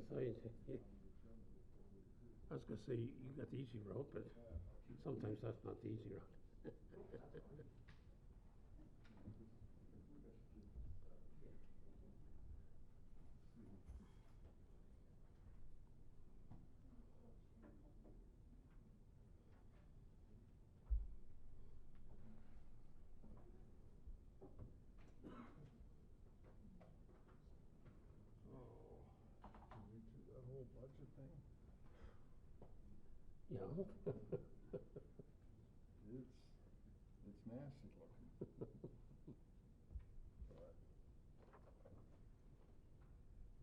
So I was gonna say, you got the easy route, but sometimes that's not the easy route. We do that whole budget thing. Yeah. It's nasty looking. But,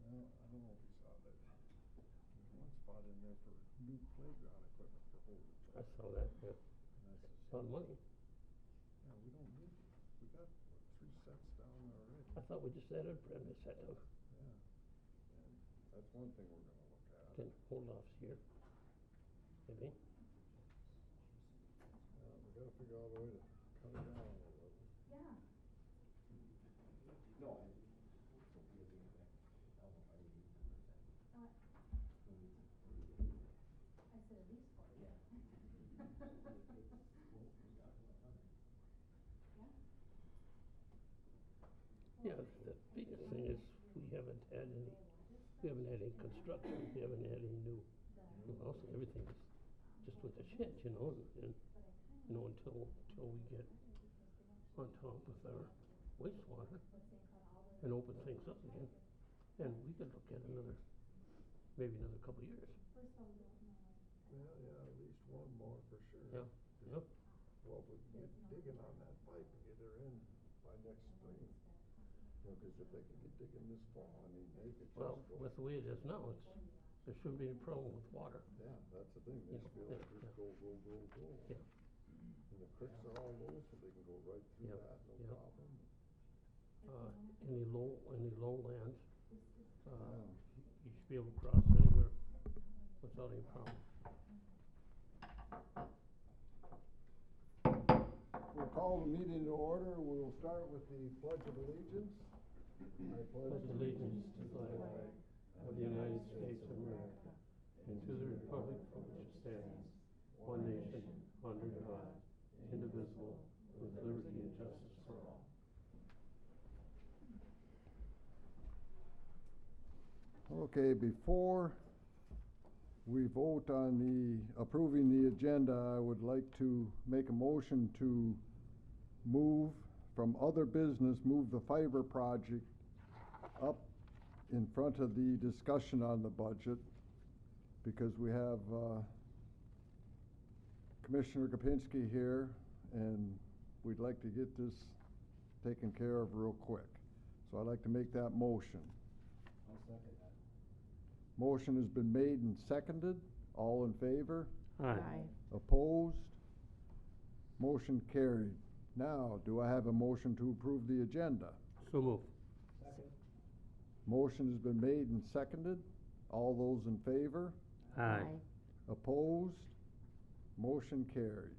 well, I don't know if you saw that. There's one spot in there for new playground equipment for Foley. I saw that, yeah. And I said, It's a lot of money. yeah, we don't need, we got, what, 3 sets down there already. I thought we just added brand new set of Yeah, and that's one thing we're gonna look at. then hold offs here. Maybe. Yeah, we gotta figure out a way to cut it down a little. Yeah. I said at least 40. Yeah. Yeah, the biggest thing is we haven't had any construction, we haven't had any new house, everything is just with the shed, and until we get on top with our wastewater and open things up again. And we could look at maybe another couple of years. Yeah, at least one more for sure. Yeah, yeah. Well, we can get digging on that pipe and get her in by next spring. You know, cause if they can get digging this fall, I mean, they could just Well, go. with the way it is now, there shouldn't be any problem with water. Yeah, that's the thing, they should be able to just go. Yeah. And the creeks are all low, so they can go right through Yep, that, no yep. problem. Any low lands, you should be able to cross anywhere without any problem. We'll call the meeting to order. We'll start with the Pledge of Allegiance. I Pledge allegiance to the flag of the United States of America and to the republic for which it stands, one nation, under God, indivisible, with liberty and justice for all. Okay, before we vote on approving the agenda, I would like to make a motion to move from other business, move the fiber project up in front of the discussion on the budget, because we have Commissioner Kapinski here, and we'd like to get this taken care of real quick. So I'd like to make that motion. I'll second that. Motion has been made and seconded. All in favor? Aye. Opposed? Motion carried. Now, do I have a motion to approve the agenda? So move. Second. Motion has been made and seconded. All those in favor? Aye. Opposed? Motion carried.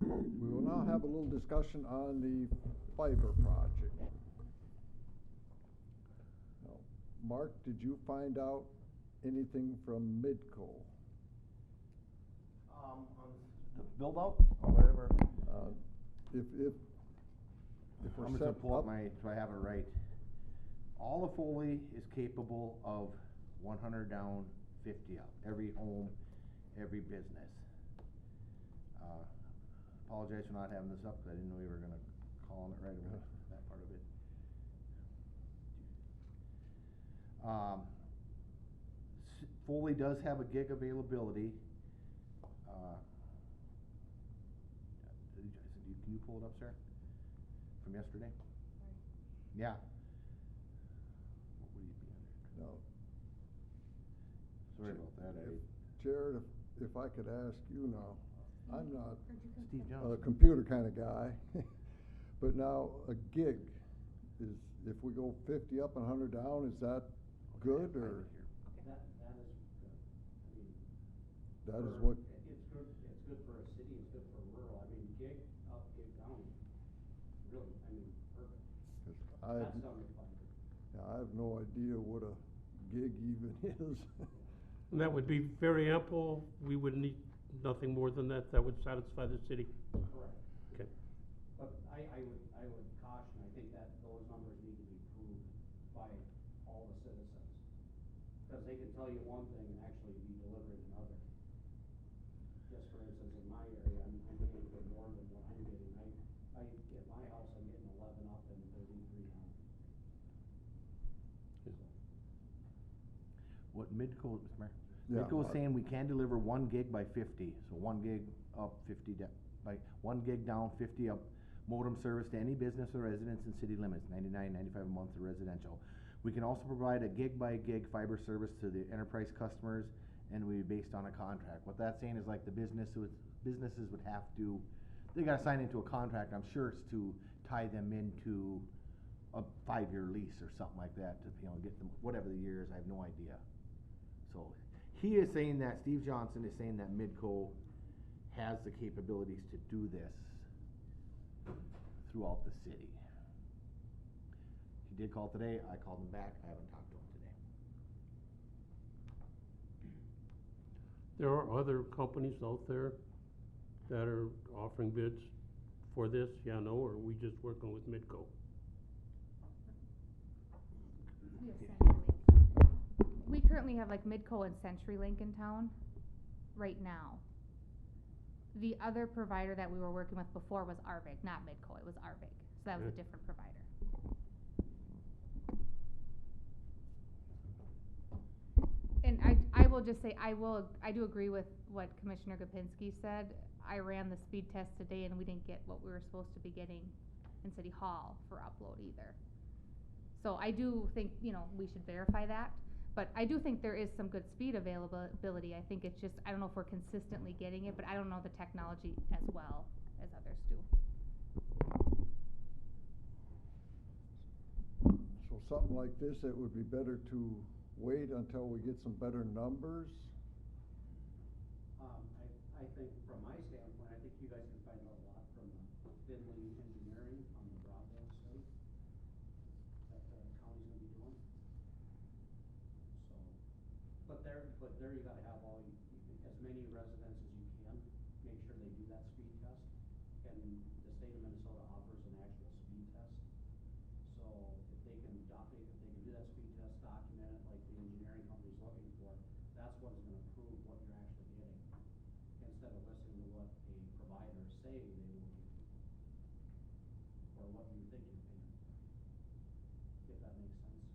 We will now have a little discussion on the fiber project. Now, Mark, did you find out anything from Midco? On the build out or whatever. If we're I'm just set gonna pull up up, so I have it right. All of Foley is capable of 100 down, 50 up. Every home, every business. Apologize for not having this up, because I didn't know we were gonna call on it right away, that part of it. Foley does have a gig availability. Can you pull it up, sir? From yesterday? Sorry. Yeah. What would you be under? no, Sorry about that, Jared, if I could ask you now, I'm not Steve a Johnson. computer kind of guy, but now a gig is, if we go 50 up and 100 down, is that good, or? That is good. I mean. That is for- what- It's good for a city, it's good for rural, I mean, gig up, gig down, really, I mean, perfect. 'Cause That's done with fiber. I have no idea what a gig even is. And that would be very ample, we would need nothing more than that, that would satisfy the city? Correct. Okay. But I would caution, I think that those numbers need to be proved by all the citizens. Cause they can tell you one thing and actually be delivering another. Just for instance, in my area, I'm paying for more than what I'm getting. At my house, I'm getting 11 up and 33 down. What Midco, Mr. Mayor? Yeah. Midco's saying we can deliver 1 gig by 50, so 1 gig up, 50 by 1 gig down, 50 up. Modem service to any business or residence in city limits, $99.95 a month for residential. We can also provide a gig by gig fiber service to the enterprise customers, and we based on a contract. What that's saying is like the businesses would have to, they gotta sign into a contract, I'm sure it's to tie them into a 5-year lease or something like that to, get them, whatever the year is, I have no idea. So, he is saying that, Steve Johnson is saying that Midco has the capabilities to do this throughout the city. He did call today, I called him back, I haven't talked to him today. There are other companies out there that are offering bids for this, yeah, no, or are we just working with Midco? We have CenturyLink. We currently have like Midco and CenturyLink in town right now. The other provider that we were working with before was Arvig, not Midco, it was Arvig, so that was a different provider. And I will just say, I do agree with what Commissioner Gopinski said. I ran the speed test today and we didn't get what we were supposed to be getting in City Hall for upload either. So I do think, we should verify that, but I do think there is some good speed availability. I think it's just, I don't know if we're consistently getting it, but I don't know the technology as well as others do. So something like this, it would be better to wait until we get some better numbers. I think from my standpoint, I think you guys can find out a lot from Finley Engineering on the broadband study that the county's gonna be doing. So, but there you gotta have as many residents as you can, make sure they do that speed test. And the state of Minnesota offers an actual speed test. So if they can do that speed test, document it like the engineering company's looking for, that's what is gonna prove what you're actually getting. Instead of listening to what a provider say they will give you. Or what you think you're paying. If that makes sense.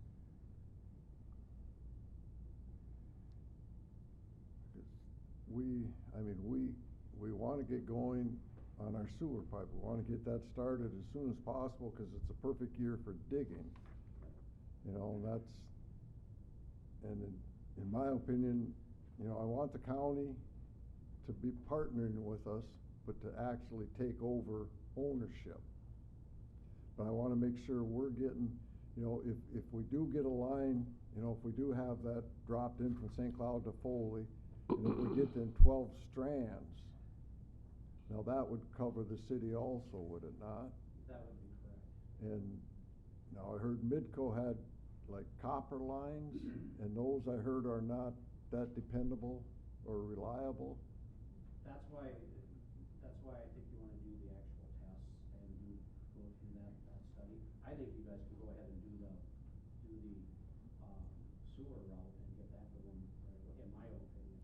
We wanna get going on our sewer pipe. We wanna get that started as soon as possible, cause it's a perfect year for digging. And in my opinion, I want the county to be partnering with us, but to actually take over ownership. But I wanna make sure we're getting, if we do get a line, if we do have that dropped in from St. Cloud to Foley, and if we get them 12 strands, now that would cover the city also, would it not? That would be correct. And now I heard Midco had like copper lines, and those I heard are not that dependable or reliable. That's why I think you wanna do the actual tests and go through that study. I think you guys can go ahead and do the sewer route and get that going, in my opinion.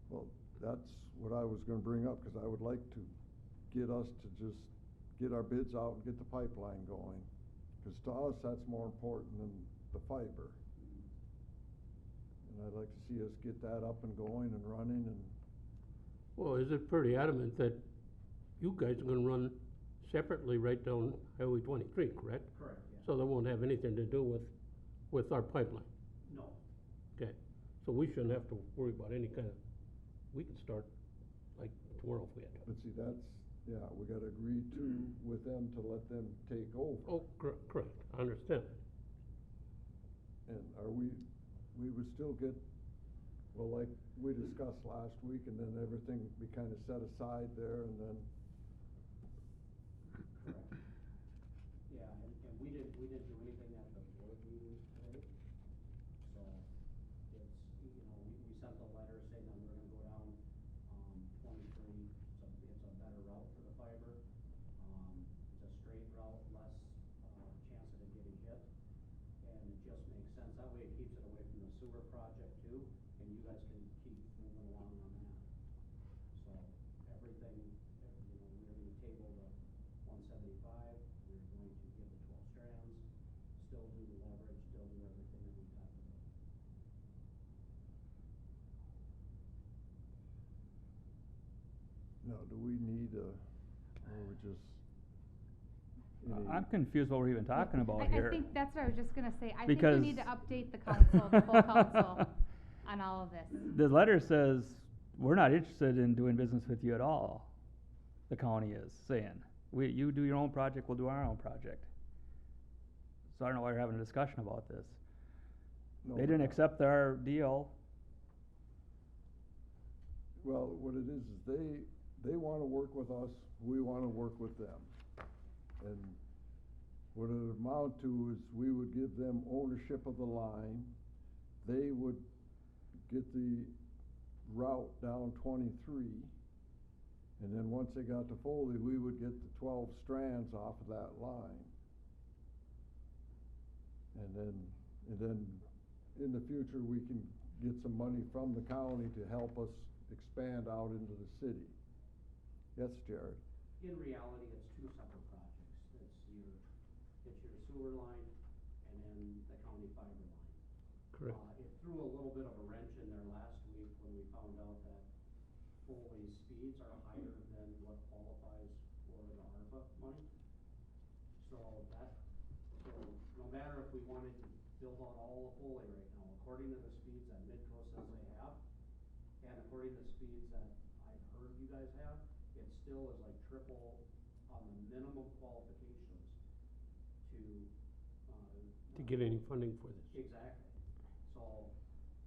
But Well, that's what I was gonna bring up, cause I would like to get us to just get our bids out and get the pipeline going. Cause to us, that's more important than the fiber. And I'd like to see us get that up and going and running and. Well, is it pretty adamant that you guys are gonna run separately right down Highway 23, correct? correct, yeah. So that won't have anything to do with our pipeline? No. Okay, so we shouldn't have to worry about any kind of, we can start like tomorrow if we had to. But see, we gotta agree with them to let them take over. Oh, correct, I understand. And we would still get, well, like we discussed last week, and then everything would be kinda set aside there, and then. Correct. Yeah, and we didn't do anything at the board meeting today. we need or we just? any- I'm confused what we're even talking about I here. think that's what I was just gonna say, I think we Because- need to update the council, the full council, on all of this. The letter says, we're not interested in doing business with you at all, the county is saying. You do your own project, we'll do our own project. So I don't know why you're having a discussion about this. No, They didn't accept our deal. Well, what it is they wanna work with us, we wanna work with them. And what it amount to is we would give them ownership of the line, they would get the route down 23. And then once they got to Foley, we would get the 12 strands off of that line. And then in the future, we can get some money from the county to help us expand out into the city. Yes, Jared? In reality, it's two separate projects. It's your sewer line and then the county fiber line. Correct. It threw a little bit of a wrench in there last week when we found out that Foley's speeds are higher than what qualifies for the ARPA money. So no matter if we wanted to build out all of Foley right now, according to the speeds that Midco says they have, and according to the speeds that I've heard you guys have, it still is like triple on the minimum qualifications To get any funding for this. Exactly. So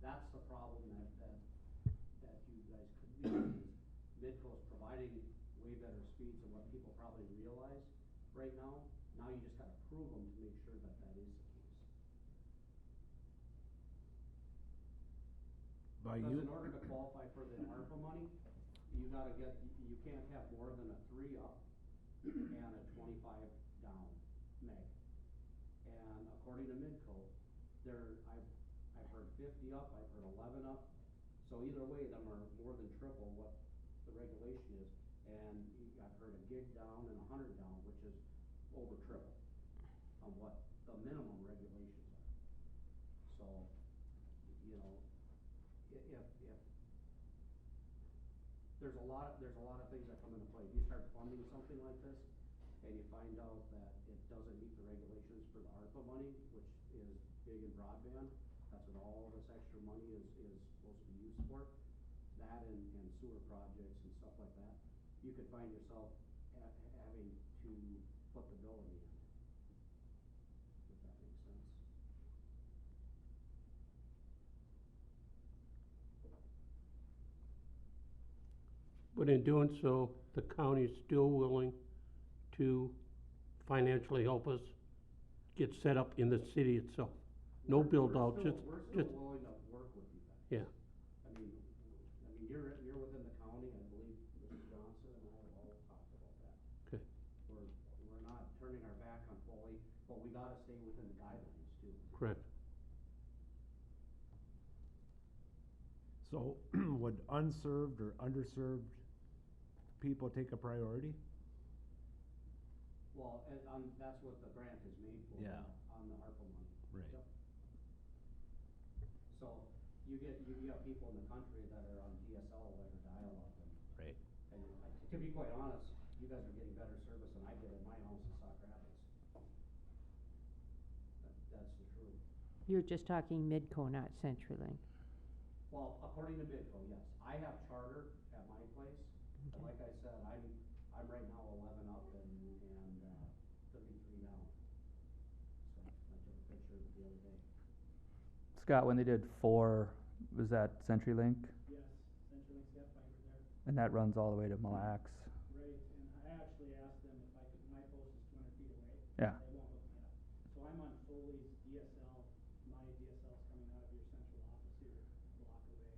that's the problem that you guys could use is Midco's providing way better speeds than what people probably realize right now. Now you just gotta prove them to make sure that that is the case. Because in order to qualify for the ARPA money, you can't have more than a 3 up and a 25 down meg. And according to Midco, I've heard 50 up, I've heard 11 up. So either way, them are more than triple what the regulation is. And I've heard a gig down and 100 down, which is over triple on what the minimum regulations are. So, you know, if there's a lot of things that come into play. If you start funding something like this and you find out that it doesn't meet the regulations for the ARPA money, which is big in broadband, that's what all this extra money is supposed to be used for, that and sewer projects and stuff like that, you could find yourself having to put the bill in the end, if that makes sense. But in doing so, the county is still willing to financially help us get set up in the city itself. No build out, We're just, still willing to work with you guys. yeah, I mean, you're within the county, and I believe Mr. Johnson and I have all talked about that. okay. We're not turning our back on Foley, but we gotta stay within the guidelines too. Correct. So would unserved or underserved people take a priority? Well, that's what the grant is made for. Yeah. On the ARPA money. Right. Yep. So you have people in the country that are on DSL that are dial-up Right. and to be quite honest, you guys are getting better service than I did at my house in Sauk Rapids. That's the truth. You're just talking Midco, not CenturyLink. Well, according to Midco, yes. I have charter at my place, and like I said, I'm right now 11 up and 33 down. So I took a picture the other day. Scott, when they did 4, was that CenturyLink? Yes, CenturyLink's got fiber there. And that runs all the way to Mille Lacs? Right, and I actually asked them if I could, my post is 200 feet away. Yeah. They won't hook me up. So I'm on Foley's DSL, my DSL's coming out of your central office here, a block away.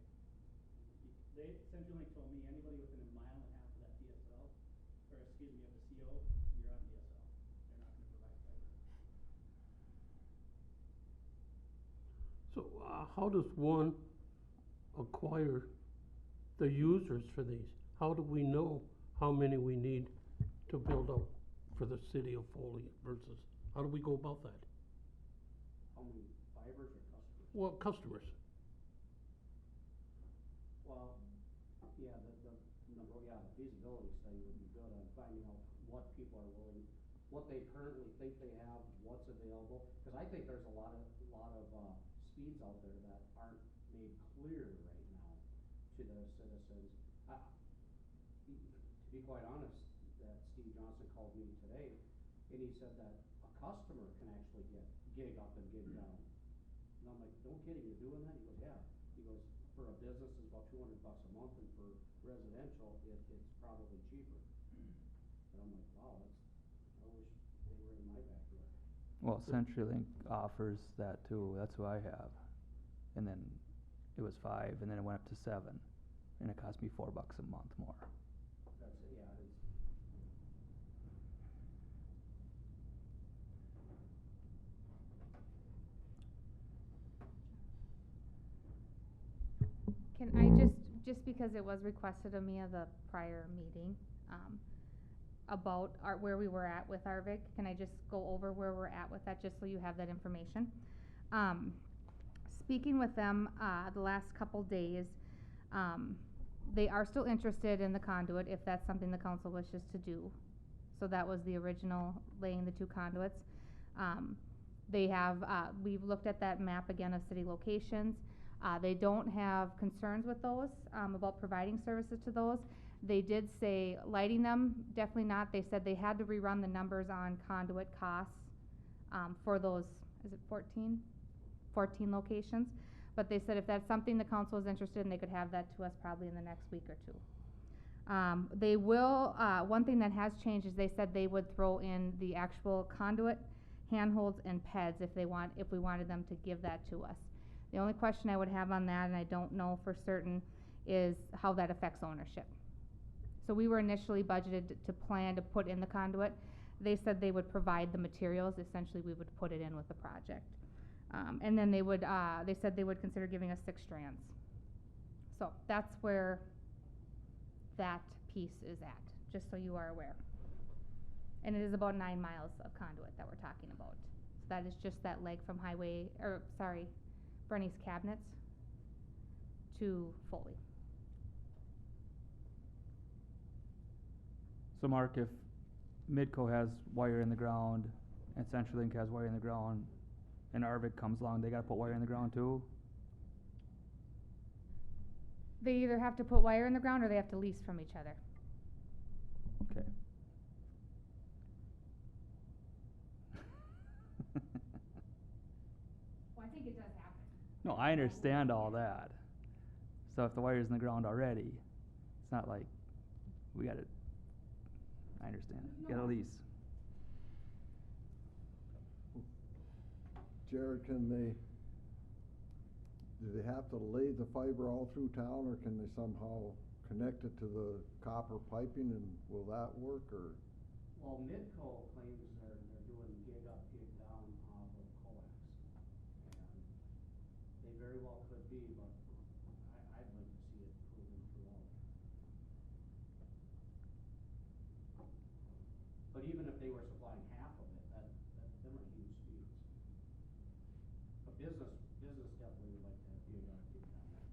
CenturyLink told me anybody within a mile and a half of that DSL, or excuse me, of the CO, you're on DSL. They're not gonna provide fiber. So, how does one acquire the users for these? How do we know how many we need to build out for the city of Foley versus, how do we go about that? How many fibers or customers? Well, customers, Well, yeah, the feasibility study what they currently think they have, what's available, cause I think there's a lot of, speeds out there that aren't made clear right now to the citizens. To be quite honest, that Steve Johnson called me today, and he said that a customer can actually get gig up and gig down. And I'm like, no kidding, you're doing that? He goes, yeah. He goes, for a business, it's about $200 a month, and for residential, it's probably cheaper. And I'm like, wow, I wish they were in my backyard. Well, CenturyLink offers that too, that's who I have. And then it was 5, and then it went up to 7, and it cost me $4 a month more. That's, yeah, it's. Can I just because it was requested of me at the prior meeting, about where we were at with Arvik, can I just go over where we're at with that, just so you have that information? Speaking with them, the last couple days, they are still interested in the conduit, if that's something the council wishes to do. So that was the original, laying the 2 conduits. They have, we've looked at that map again of city locations. They don't have concerns with those, about providing services to those. They did say lighting them, definitely not. They said they had to rerun the numbers on conduit costs, for those, is it 14 locations? But they said if that's something the council is interested in, they could have that to us probably in the next week or 2. They will, one thing that has changed is they said they would throw in the actual conduit, handholds, and PEDs if we wanted them to give that to us. The only question I would have on that, and I don't know for certain, is how that affects ownership. So we were initially budgeted to plan to put in the conduit. They said they would provide the materials, essentially we would put it in with the project. And then they said they would consider giving us 6 strands. So that's where that piece is at, just so you are aware. And it is about 9 miles of conduit that we're talking about. So that is just that leg from Bernie's Cabinets to Foley. So Mark, if Midco has wire in the ground, and CenturyLink has wire in the ground, and Arvik comes along, they gotta put wire in the ground too? They either have to put wire in the ground or they have to lease from each other. Okay. Well, I think it does happen. No, I understand all that. So if the wire's in the ground already, it's not like we gotta, I understand, you gotta lease. Jared, do they have to lay the fiber all through town, or can they somehow connect it to the copper piping, and will that work, or? Well, Midco claims they're doing gig up, gig down off of coax. And they very well could be, but I'd like to see it proven throughout. But even if they were supplying half of it, them are huge speeds. But business definitely would like to have gig up, gig down.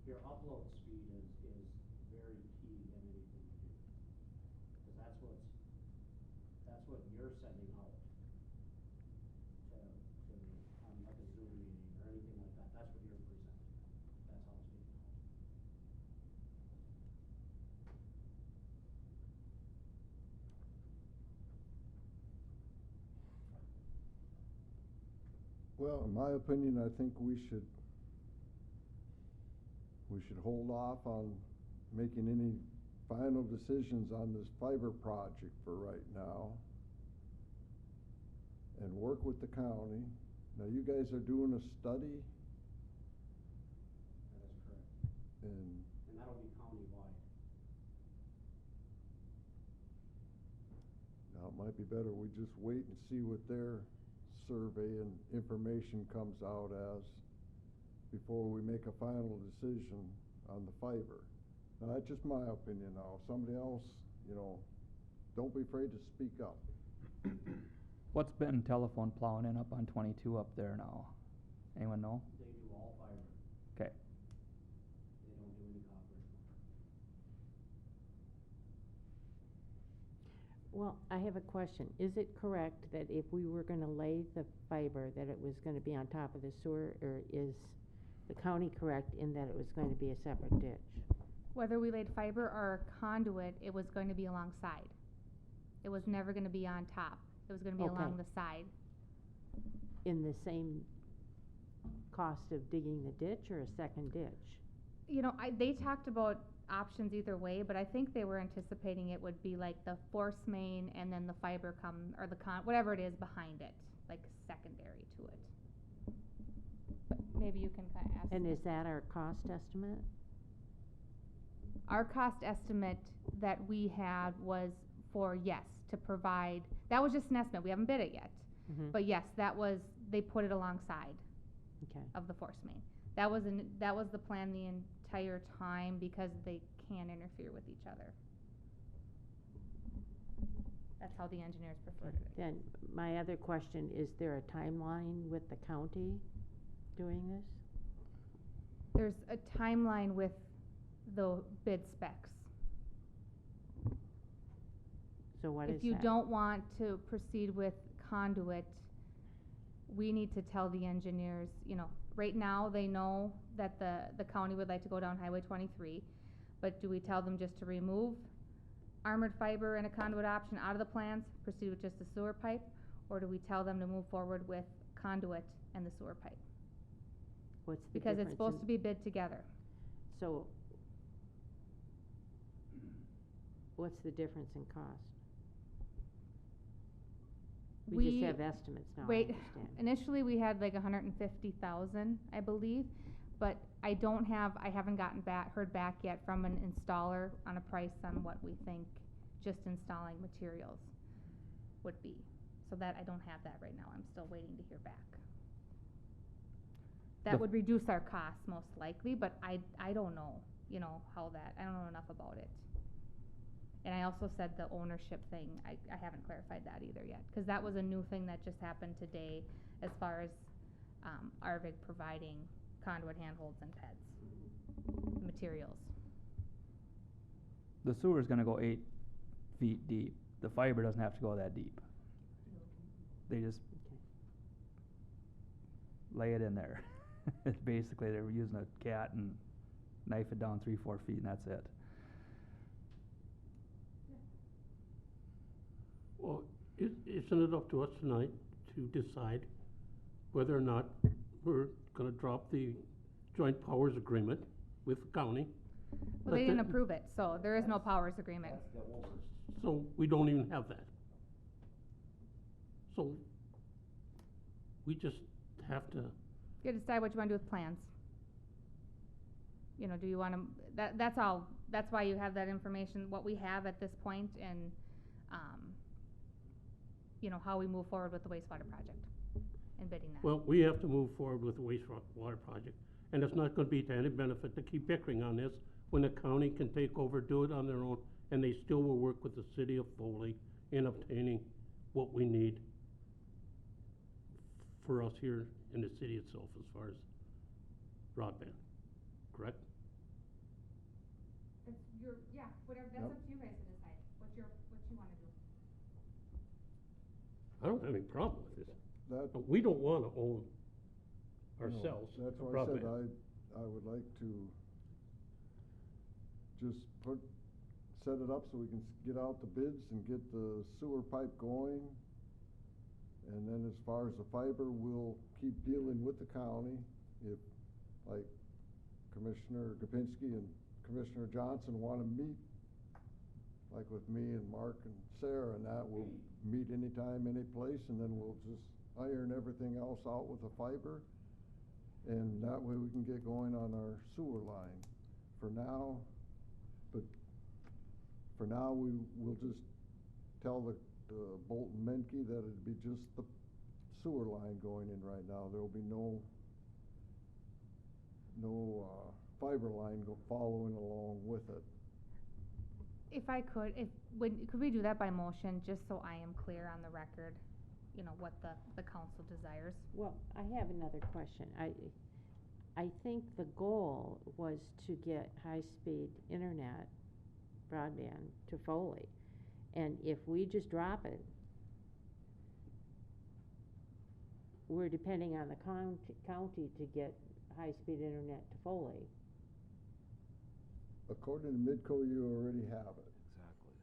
Your upload speed is very key in anything you do. Cause that's what you're sending out to, on like a Zoom meeting or anything like that. That's what you're presenting. That's how it's getting out. Well, in my opinion, I think we should hold off on making any final decisions on this fiber project for right now, and work with the county. Now, you guys are doing a study, That is correct. and And that'll be countywide. now it might be better we just wait and see what their survey and information comes out as before we make a final decision on the fiber. Now, that's just my opinion now. If somebody else, don't be afraid to speak up. What's been telephone plowing in up on 22 up there now? Anyone know? They do all fiber. Okay. They don't do any copper. Well, I have a question. Is it correct that if we were gonna lay the fiber, that it was gonna be on top of the sewer, or is the county correct in that it was going to be a separate ditch? Whether we laid fiber or conduit, it was going to be alongside. It was never gonna be on top. It was gonna be along Okay. the side. In the same cost of digging the ditch or a second ditch? You know, they talked about options either way, but I think they were anticipating it would be like the force main and then the fiber or whatever it is behind it, like secondary to it. But maybe you can kinda ask. And is that our cost estimate? Our cost estimate that we had was for, yes, to provide, that was just an estimate, we haven't bid it yet. Mhm. But yes, they put it alongside Okay. of the force main. That was the plan the entire time because they can interfere with each other. That's how the engineers preferred it. Then, my other question, is there a timeline with the county doing this? There's a timeline with the bid specs. So what is that? If you don't want to proceed with conduit, we need to tell the engineers, you know, right now, they know that the county would like to go down Highway 23, but do we tell them just to remove armored fiber and a conduit option out of the plans, proceed with just the sewer pipe, or do we tell them to move forward with conduit and the sewer pipe? What's the Because it's difference supposed in- to be bid together. So, what's the difference in cost? We just have estimates now, I Wait, understand. initially, we had like 150,000, I believe, but I haven't heard back yet from an installer on a price on what we think just installing materials would be. So that, I don't have that right now, I'm still waiting to hear back. That The- would reduce our costs most likely, but I don't know, you know, I don't know enough about it. And I also said the ownership thing, I haven't clarified that either yet, cause that was a new thing that just happened today as far as, Arvig providing conduit handholds and PEDs, materials. The sewer's gonna go 8 feet deep. The fiber doesn't have to go that deep. They just lay it in there. It's basically, they're using a cat and knife it down 3-4 feet and that's it. Well, isn't it up to us tonight to decide whether or not we're gonna drop the joint powers agreement with the county? Well, they Let didn't the- approve it, so there is no powers agreement. So we don't even have that. So we just have to, You gotta decide what you wanna do with plans. You know, do you wanna, that's all, that's why you have that information, what we have at this point, and, you know, how we move forward with the wastewater project and bidding that. well, we have to move forward with the wastewater project. And it's not gonna be to any benefit to keep bickering on this when the county can take over, do it on their own, and they still will work with the city of Foley in obtaining what we need for us here in the city itself as far as broadband, correct? That's whatever, Yep. up to you guys to decide, what you wanna do. I don't have any problem with this, That, but we don't wanna own no, ourselves that's the why I said broadband. I would like to just set it up so we can get out the bids and get the sewer pipe going. And then as far as the fiber, we'll keep dealing with the county. If, like Commissioner Gopinski and Commissioner Johnson wanna meet, like with me and Mark and Sarah and that, we'll meet anytime, any place, and then we'll just iron everything else out with the fiber. And that way we can get going on our sewer line. For now, we'll just tell the Bolton Menke that it'd be just the sewer line going in right now. There'll be no fiber line following along with it. If I could, could we do that by motion, just so I am clear on the record, you know, what the council desires? Well, I have another question. I think the goal was to get high-speed internet broadband to Foley. And if we just drop it, we're depending on the county to get high-speed internet to Foley. According to Midco, you already have it. Exactly.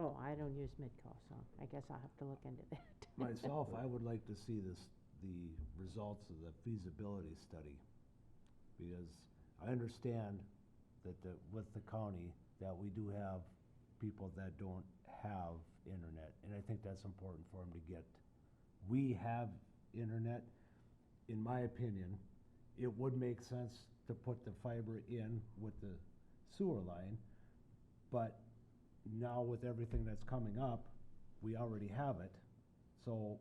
Oh, I don't use Midco, so I guess I'll have to look into that. Myself, I would like to see the results of the feasibility study, because I understand that with the county, that we do have people that don't have internet, and I think that's important for them to get. We have internet. In my opinion, it would make sense to put the fiber in with the sewer line, but now with everything that's coming up, we already have it. So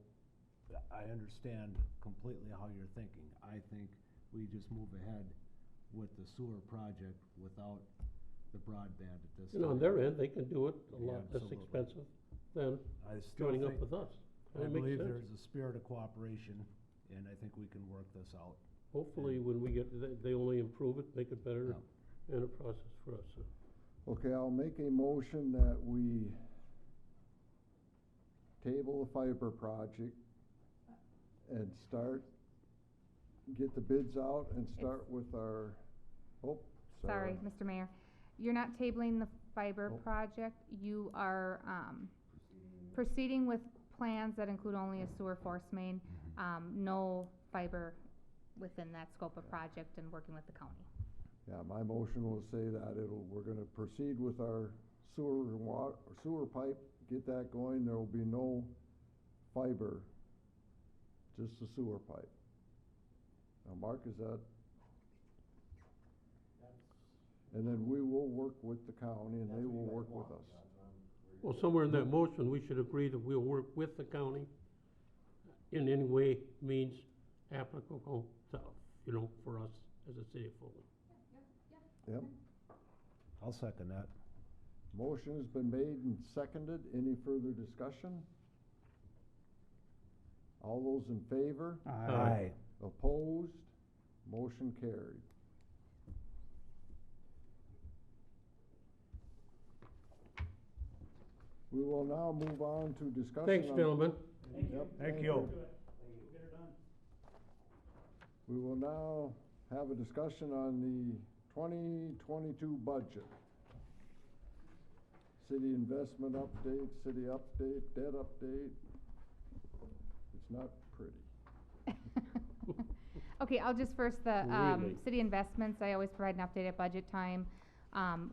I understand completely how you're thinking. I think we just move ahead with the sewer project without the broadband at this time. On their end, they can do it a Yeah, lot less absolutely. expensive than I still joining up think- with us. I That makes believe sense. there's a spirit of cooperation, and I think we can work this out. Hopefully, when we get, they only improve it, make it better, and a process for us. Okay, I'll make a motion that we table the fiber project and get the bids out and start with our, Sorry, Mr. Mayor, you're not tabling the fiber Oh. project, you are, proceeding with plans that include only a sewer force main, no fiber within that scope of project and working with the county. Yeah, my motion will say that we're gonna proceed with our sewer pipe, get that going, there will be no fiber, just the sewer pipe. Now, Mark, is that? And then we will work with the county and they will work with us. Well, somewhere in that motion, we should agree that we'll work with the county in any way, means applicable to, for us as a city of Foley. Yep, I'll second that. motion has been made and seconded, any further discussion? All those in favor? Aye. Opposed? Motion carried. We will now move on to discussion. Thanks, gentlemen. Yep, Thank you. Get her done. We will now have a discussion on the 2022 budget. City investment update, city update, debt update. It's not pretty. Okay, I'll just first, the, Really? city investments, I always provide an update at budget time.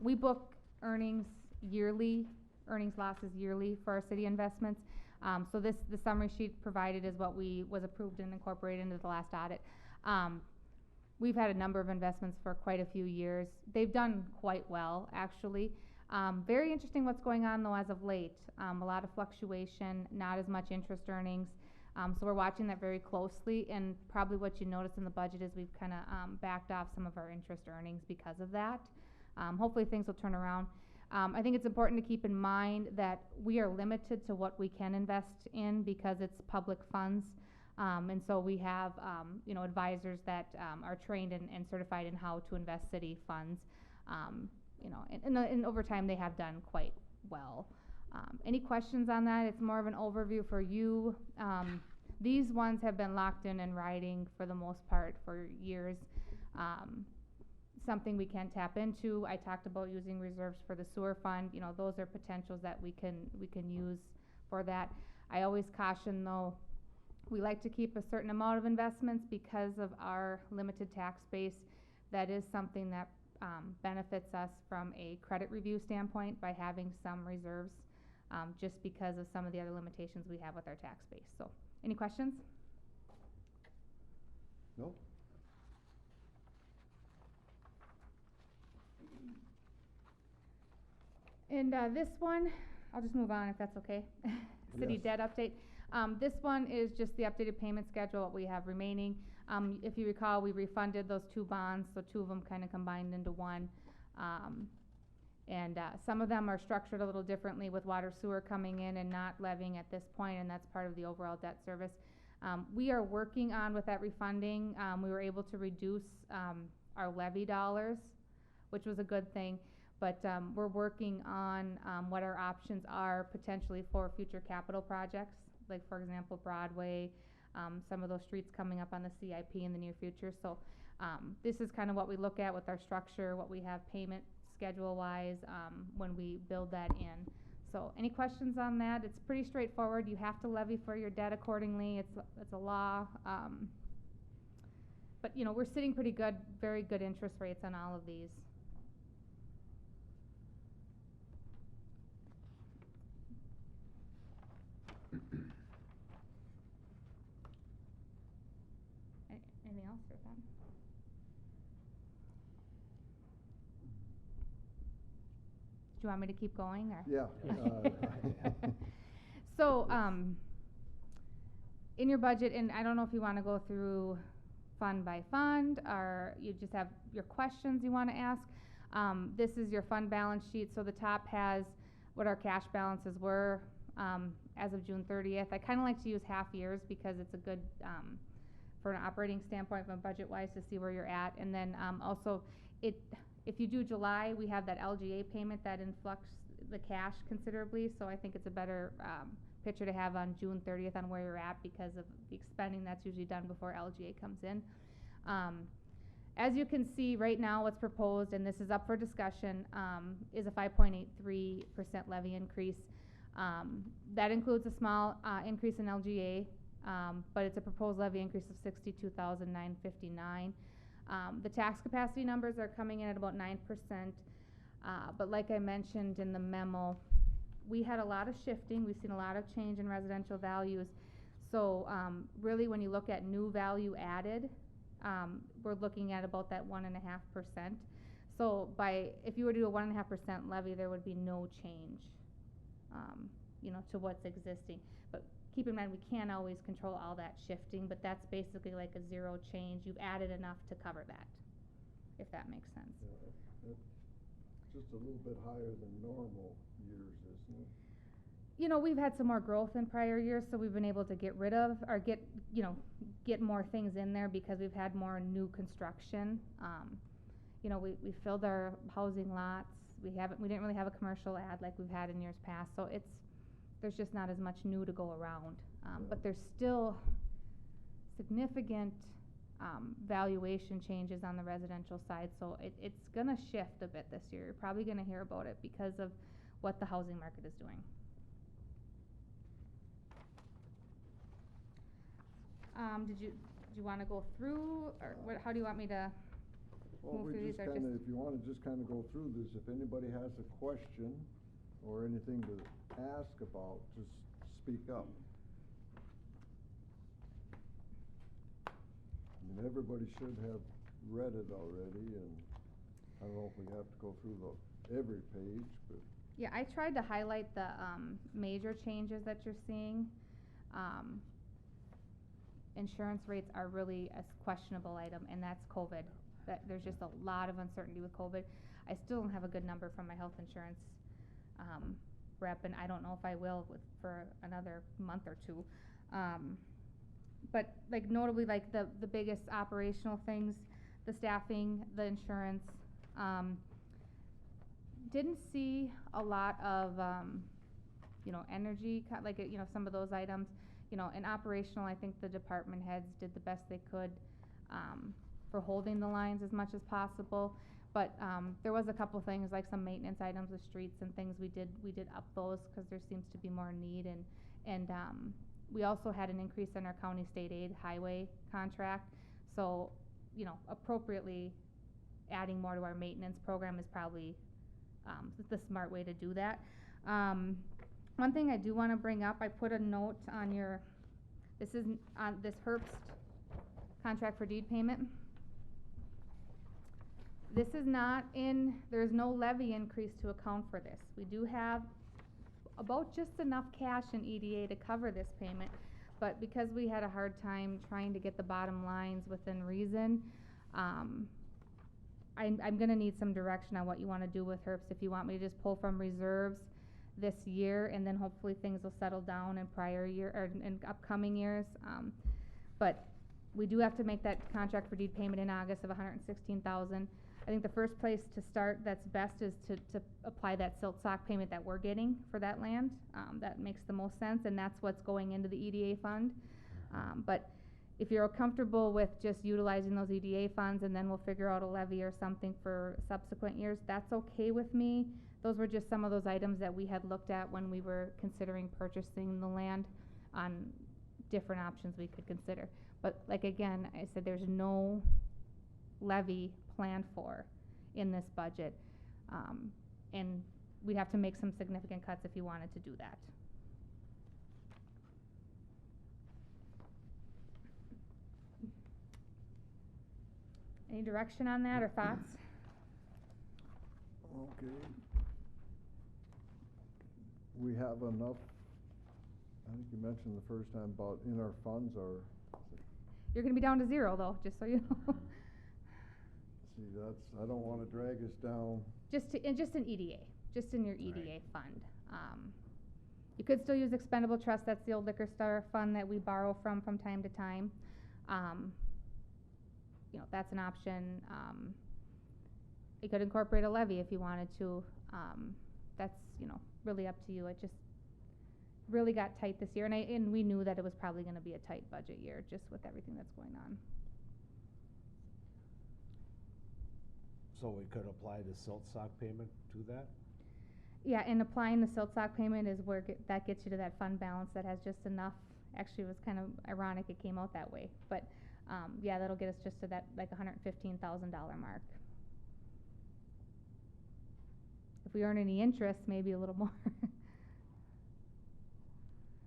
We book earnings yearly, earnings losses yearly for our city investments. So the summary sheet provided is what was approved and incorporated into the last audit. We've had a number of investments for quite a few years. They've done quite well, actually. Very interesting what's going on though as of late. A lot of fluctuation, not as much interest earnings. So we're watching that very closely, and probably what you notice in the budget is we've kinda, backed off some of our interest earnings because of that. Hopefully things will turn around. I think it's important to keep in mind that we are limited to what we can invest in because it's public funds. And so we have, advisors that, are trained and certified in how to invest city funds. And over time, they have done quite well. Any questions on that? It's more of an overview for you. These ones have been locked in writing for the most part for years. Something we can tap into. I talked about using reserves for the sewer fund. Those are potentials that we can use for that. I always caution though, we like to keep a certain amount of investments because of our limited tax base. That is something that benefits us from a credit review standpoint by having some reserves, just because of some of the other limitations we have with our tax base. So, any questions? Nope. And this one, I'll just move on if that's okay. City Yes. debt update. This one is just the updated payment schedule, what we have remaining. If you recall, we refunded those 2 bonds, so 2 of them kind of combined into one. Some of them are structured a little differently with water sewer coming in and not levying at this point, and that's part of the overall debt service. We are working on with that refunding. We were able to reduce our levy dollars, which was a good thing. But, we're working on, what our options are potentially for future capital projects, like for example, Broadway, some of those streets coming up on the CIP in the near future. So, this is kind of what we look at with our structure, what we have payment schedule-wise, when we build that in. So, any questions on that? It's pretty straightforward. You have to levy for your debt accordingly. It's a law. But, you know, we're sitting pretty good, very good interest rates on all of these. Anything else for that? Do you want me to keep going, or? Yeah. So, in your budget, and I don't know if you wanna go through fund by fund, or you just have your questions you wanna ask. This is your fund balance sheet, so the top has what our cash balances were, as of June 30th. I kinda like to use half years because it's a good, for an operating standpoint, from budget-wise, to see where you're at. And then, also, if you do July, we have that LGA payment that influx the cash considerably, so I think it's a better, picture to have on June 30th on where you're at because of the expending that's usually done before LGA comes in. As you can see, right now, what's proposed, and this is up for discussion, is a 5.83% levy increase. That includes a small, increase in LGA, but it's a proposed levy increase of $62,959. The tax capacity numbers are coming in at about 9%, but like I mentioned in the memo, we had a lot of shifting. We've seen a lot of change in residential values. So, really, when you look at new value added, we're looking at about that 1.5%. So if you were to do a 1.5% levy, there would be no change, you know, to what's existing. But keep in mind, we can't always control all that shifting, but that's basically like a zero change. You've added enough to cover that, if that makes sense. Yeah, that's just a little bit higher than normal years, isn't it? You know, we've had some more growth in prior years, so we've been able to get rid of, or get more things in there because we've had more new construction. You know, we filled our housing lots. We didn't really have a commercial ad like we've had in years past, so there's just not as much new to go around. But there's still significant, valuation changes on the residential side, so it's gonna shift a bit this year. You're probably gonna hear about it because of what the housing market is doing. Did you wanna go through, or how do you want me to Well, move we through these, just or kinda, just? if you wanna just kinda go through this, if anybody has a question or anything to ask about, just speak up. I mean, everybody should have read it already, and I don't know if we have to go through every page, but. Yeah, I tried to highlight the, major changes that you're seeing. Insurance rates are really a questionable item, and that's COVID. There's just a lot of uncertainty with COVID. I still don't have a good number from my health insurance, rep, and I don't know if I will for another month or two. But like notably, like the biggest operational things, the staffing, the insurance, didn't see a lot of, energy, some of those items. In operational, I think the department heads did the best they could, for holding the lines as much as possible. But, there was a couple things, like some maintenance items with streets and things, we did up those, cause there seems to be more need, and we also had an increase in our county state aid highway contract. So, appropriately adding more to our maintenance program is probably, the smart way to do that. One thing I do wanna bring up, I put a note on this is on this Herbst contract for deed payment. This is not there's no levy increase to account for this. We do have about just enough cash in EDA to cover this payment, but because we had a hard time trying to get the bottom lines within reason, I'm gonna need some direction on what you wanna do with Herbst. If you want me to just pull from reserves this year, and then hopefully things will settle down in prior year, or in upcoming years. But we do have to make that contract for deed payment in August of $116,000. I think the first place to start that's best is to apply that silt sock payment that we're getting for that land. That makes the most sense, and that's what's going into the EDA fund. But if you're comfortable with just utilizing those EDA funds and then we'll figure out a levy or something for subsequent years, that's okay with me. Those were just some of those items that we had looked at when we were considering purchasing the land on different options we could consider. But like again, I said, there's no levy planned for in this budget. And we'd have to make some significant cuts if you wanted to do that. Any direction on that or thoughts? Okay. We have enough, I think you mentioned the first time about in our funds or, You're gonna be down to zero though, just so you know. see, that's, I don't wanna drag us down. Just in EDA, just in your EDA fund. You could still use expendable trust, that's the old liquor store fund that we borrow from time to time. You know, that's an option. You could incorporate a levy if you wanted to. That's, you know, really up to you. It just really got tight this year, and we knew that it was probably gonna be a tight budget year, just with everything that's going on. So we could apply the silt sock payment to that? Yeah, and applying the silt sock payment is where that gets you to that fund balance that has just enough. Actually, it was kind of ironic it came out that way, but yeah, that'll get us just to that like $115,000 mark. If we earn any interest, maybe a little more.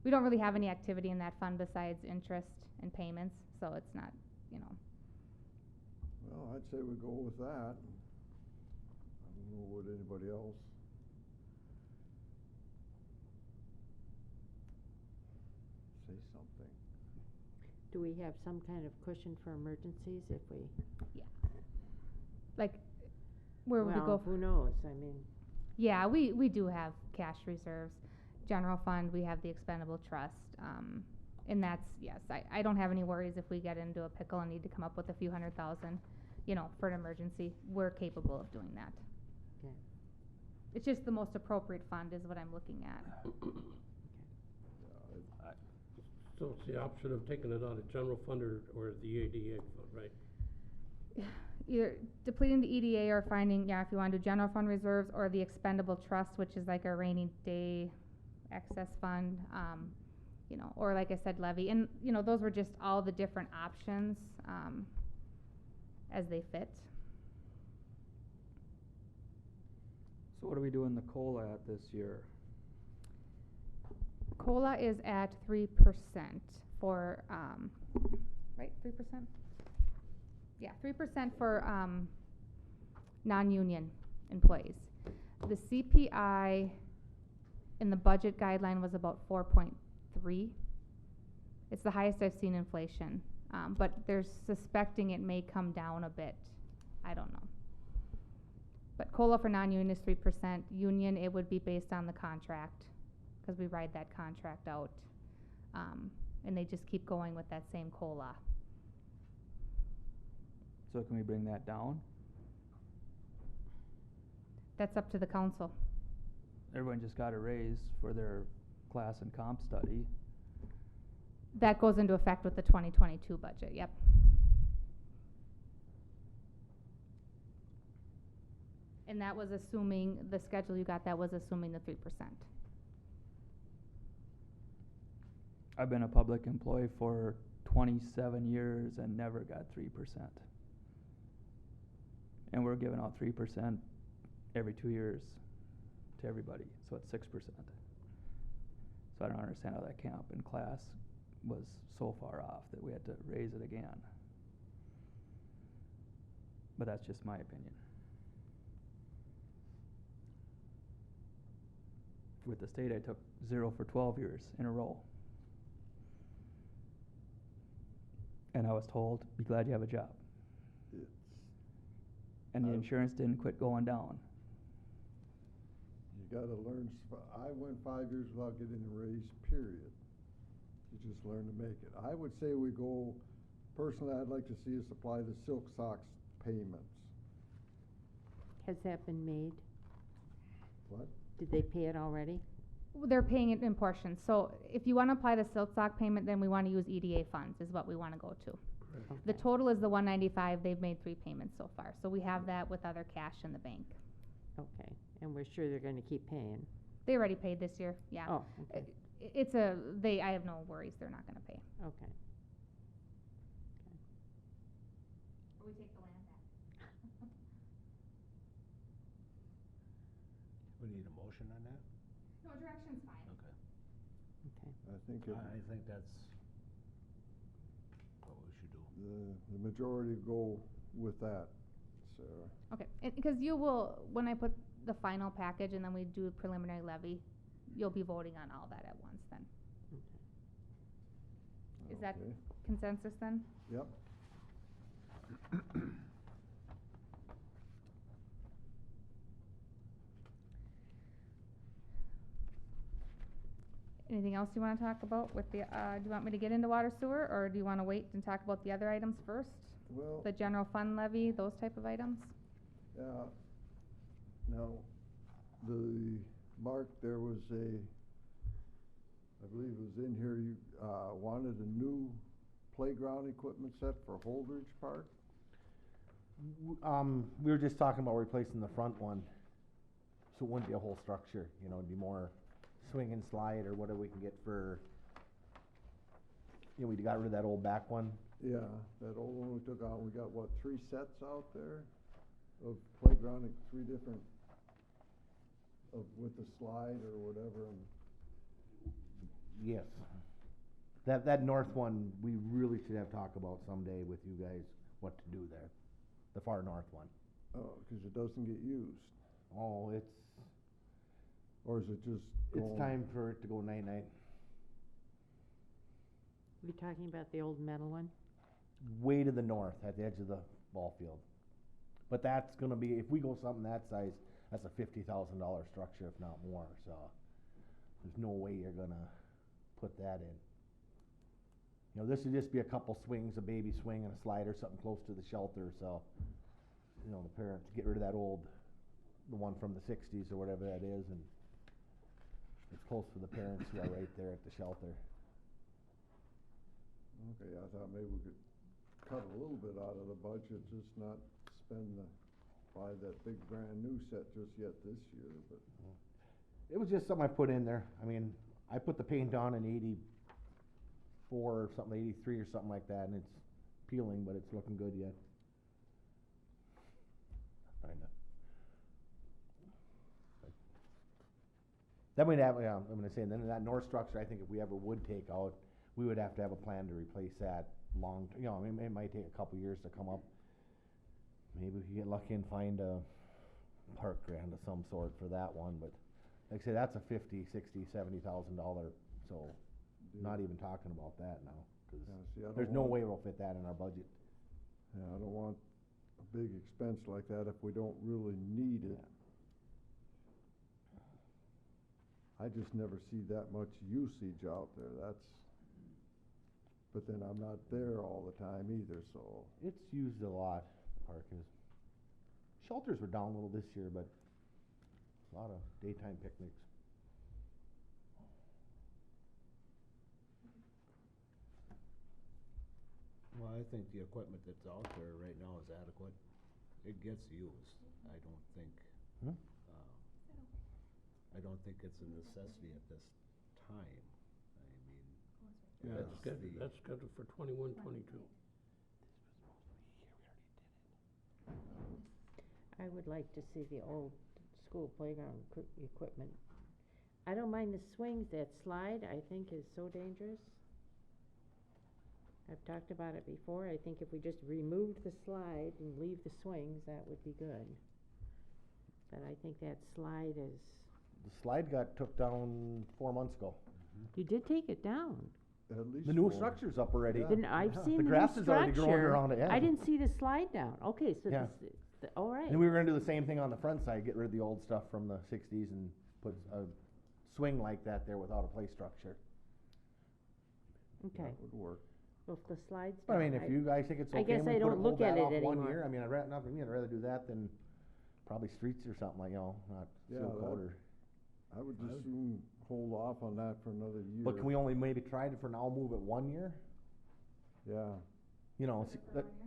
We don't really have any activity in that fund besides interest and payments, so it's not, you know. Well, I'd say we go with that. I don't know what anybody else. Say something. Do we have some kind of cushion for emergencies if we? Yeah. Like, where would we go? Well, who knows, I mean. Yeah, we do have cash reserves. General fund, we have the expendable trust, and that's, yes, I don't have any worries if we get into a pickle and need to come up with a few $100,000, you know, for an emergency. We're capable of doing that. Okay. It's just the most appropriate fund is what I'm looking at. So it's the option of taking it out of general fund or the EDA fund, right? Either depleting the EDA or finding, yeah, if you want to do general fund reserves or the expendable trust, which is like a rainy day excess fund, you know, or like I said, levy. And, you know, those were just all the different options, as they fit. So what are we doing the COLA at this year? COLA is at 3% for, right, 3%? Yeah, 3% for, non-union employees. The CPI in the budget guideline was about 4.3. It's the highest I've seen inflation, but they're suspecting it may come down a bit. I don't know. But COLA for non-union is 3%. Union, it would be based on the contract, because we ride that contract out. And they just keep going with that same COLA. So can we bring that down? That's up to the council. Everyone just got a raise for their class and comp study. That goes into effect with the 2022 budget, yep. And that was assuming, the schedule you got, that was assuming the 3%. I've been a public employee for 27 years and never got 3%. And we're giving out 3% every 2 years to everybody, so it's 6%. So I don't understand how that camp and class was so far off that we had to raise it again. But that's just my opinion. With the state, I took 0 for 12 years in a row. And I was told, be glad you have a job. And the insurance didn't quit going down. You gotta learn, I went 5 years without getting a raise, period. You just learn to make it. I would say we go, personally, I'd like to see us apply the silk socks payments. Has that been made? What? Did they pay it already? They're paying it in portions, so if you wanna apply the silt sock payment, then we wanna use EDA funds is what we wanna go to. The Okay. total is the 195, they've made 3 payments so far, so we have that with other cash in the bank. Okay, and we're sure they're gonna keep paying? They already paid this year, yeah. Oh, okay, It's I have no worries, they're not gonna pay. okay. Or we take the land back. We need a motion on that? No, direction's fine. Okay. Okay. I think I think that's what we should do. the majority go with that, Sarah. Okay, because you will, when I put the final package and then we do preliminary levy, you'll be voting on all that at once then. Is that Okay. consensus then? Yep. Anything else you wanna talk about with the, do you want me to get into water sewer, or do you wanna wait and talk about the other items first? Well, The general fund levy, those type of items? yeah, now, Mark, there was I believe it was in here, you, wanted a new playground equipment set for Holdridge Park? We were just talking about replacing the front one, so it wouldn't be a whole structure, you know, it'd be more swing and slide or whatever we can get for, you know, we got rid of that old back one. Yeah, that old one we took out, we got, what, 3 sets out there of playground, 3 different, with the slide or whatever, and Yes. That north one, we really should have talked about someday with you guys, what to do there, the far north one. oh, 'cause it doesn't get used, Oh, or is it just it's going? time for it to go night-night. You talking about the old metal one? Way to the north, at the edge of the ball field. But that's gonna be, if we go something that size, that's a $50,000 structure, if not more, so there's no way you're gonna put that in. You know, this would just be a couple swings, a baby swing and a slider, something close to the shelter, so, you know, the parents, get rid of that old, the one from the 60s or whatever that is, and it's close for the parents who are right there at the shelter. Okay, I thought maybe we could cut a little bit out of the budget, just not buy that big brand new set just yet this year, but. It was just something I put in there. I mean, I put the paint on in 84 or something, 83 or something like that, and it's peeling, but it's looking good yet. Kinda. Then we'd have, yeah, I'm gonna say, and then that north structure, I think if we ever would take out, we would have to have a plan to replace that you know, I mean, it might take a couple years to come up. Maybe we could get lucky and find a park grant of some sort for that one, but like I say, that's a $50,000, $60,000, $70,000, so not even talking about that now, 'cause Yeah, see, I don't there's no want- way we'll fit that in our budget. Yeah, I don't want a big expense like that if we don't really need it. I just never see that much usage out there, but then I'm not there all the time either, so. It's used a lot, the park is. Shelters were down a little this year, but a lot of daytime picnics. Well, I think the equipment that's out there right now is adequate. It gets used. I don't think, Hmm? I don't think it's a necessity at this time. I mean, Yeah, That's the- that's scheduled for 21, 22. I would like to see the old school playground equipment. I don't mind the swings, that slide, I think is so dangerous. I've talked about it before, I think if we just removed the slide and leave the swings, that would be good. But I think that slide is, The slide got took down 4 months ago. you did take it down. At least. The new for- structure's up already. Yeah. Then I've Yeah. seen The the new grass is already growing structure. around it, yeah. I didn't see the slide down, okay, so Yeah. all right. And we were gonna do the same thing on the front side, get rid of the old stuff from the 60s and put a swing like that there without a play structure. Okay, That would work. well, if the slide's But I down, mean, if you guys think it's I okay, guess and we I put don't hold look at that it off 1 anymore. year, I mean, I'd rather do that than probably streets or something like, not Yeah, seal coat or. I would just soon hold off on that for another year. But can we only maybe try it for now, move it 1 year? Yeah,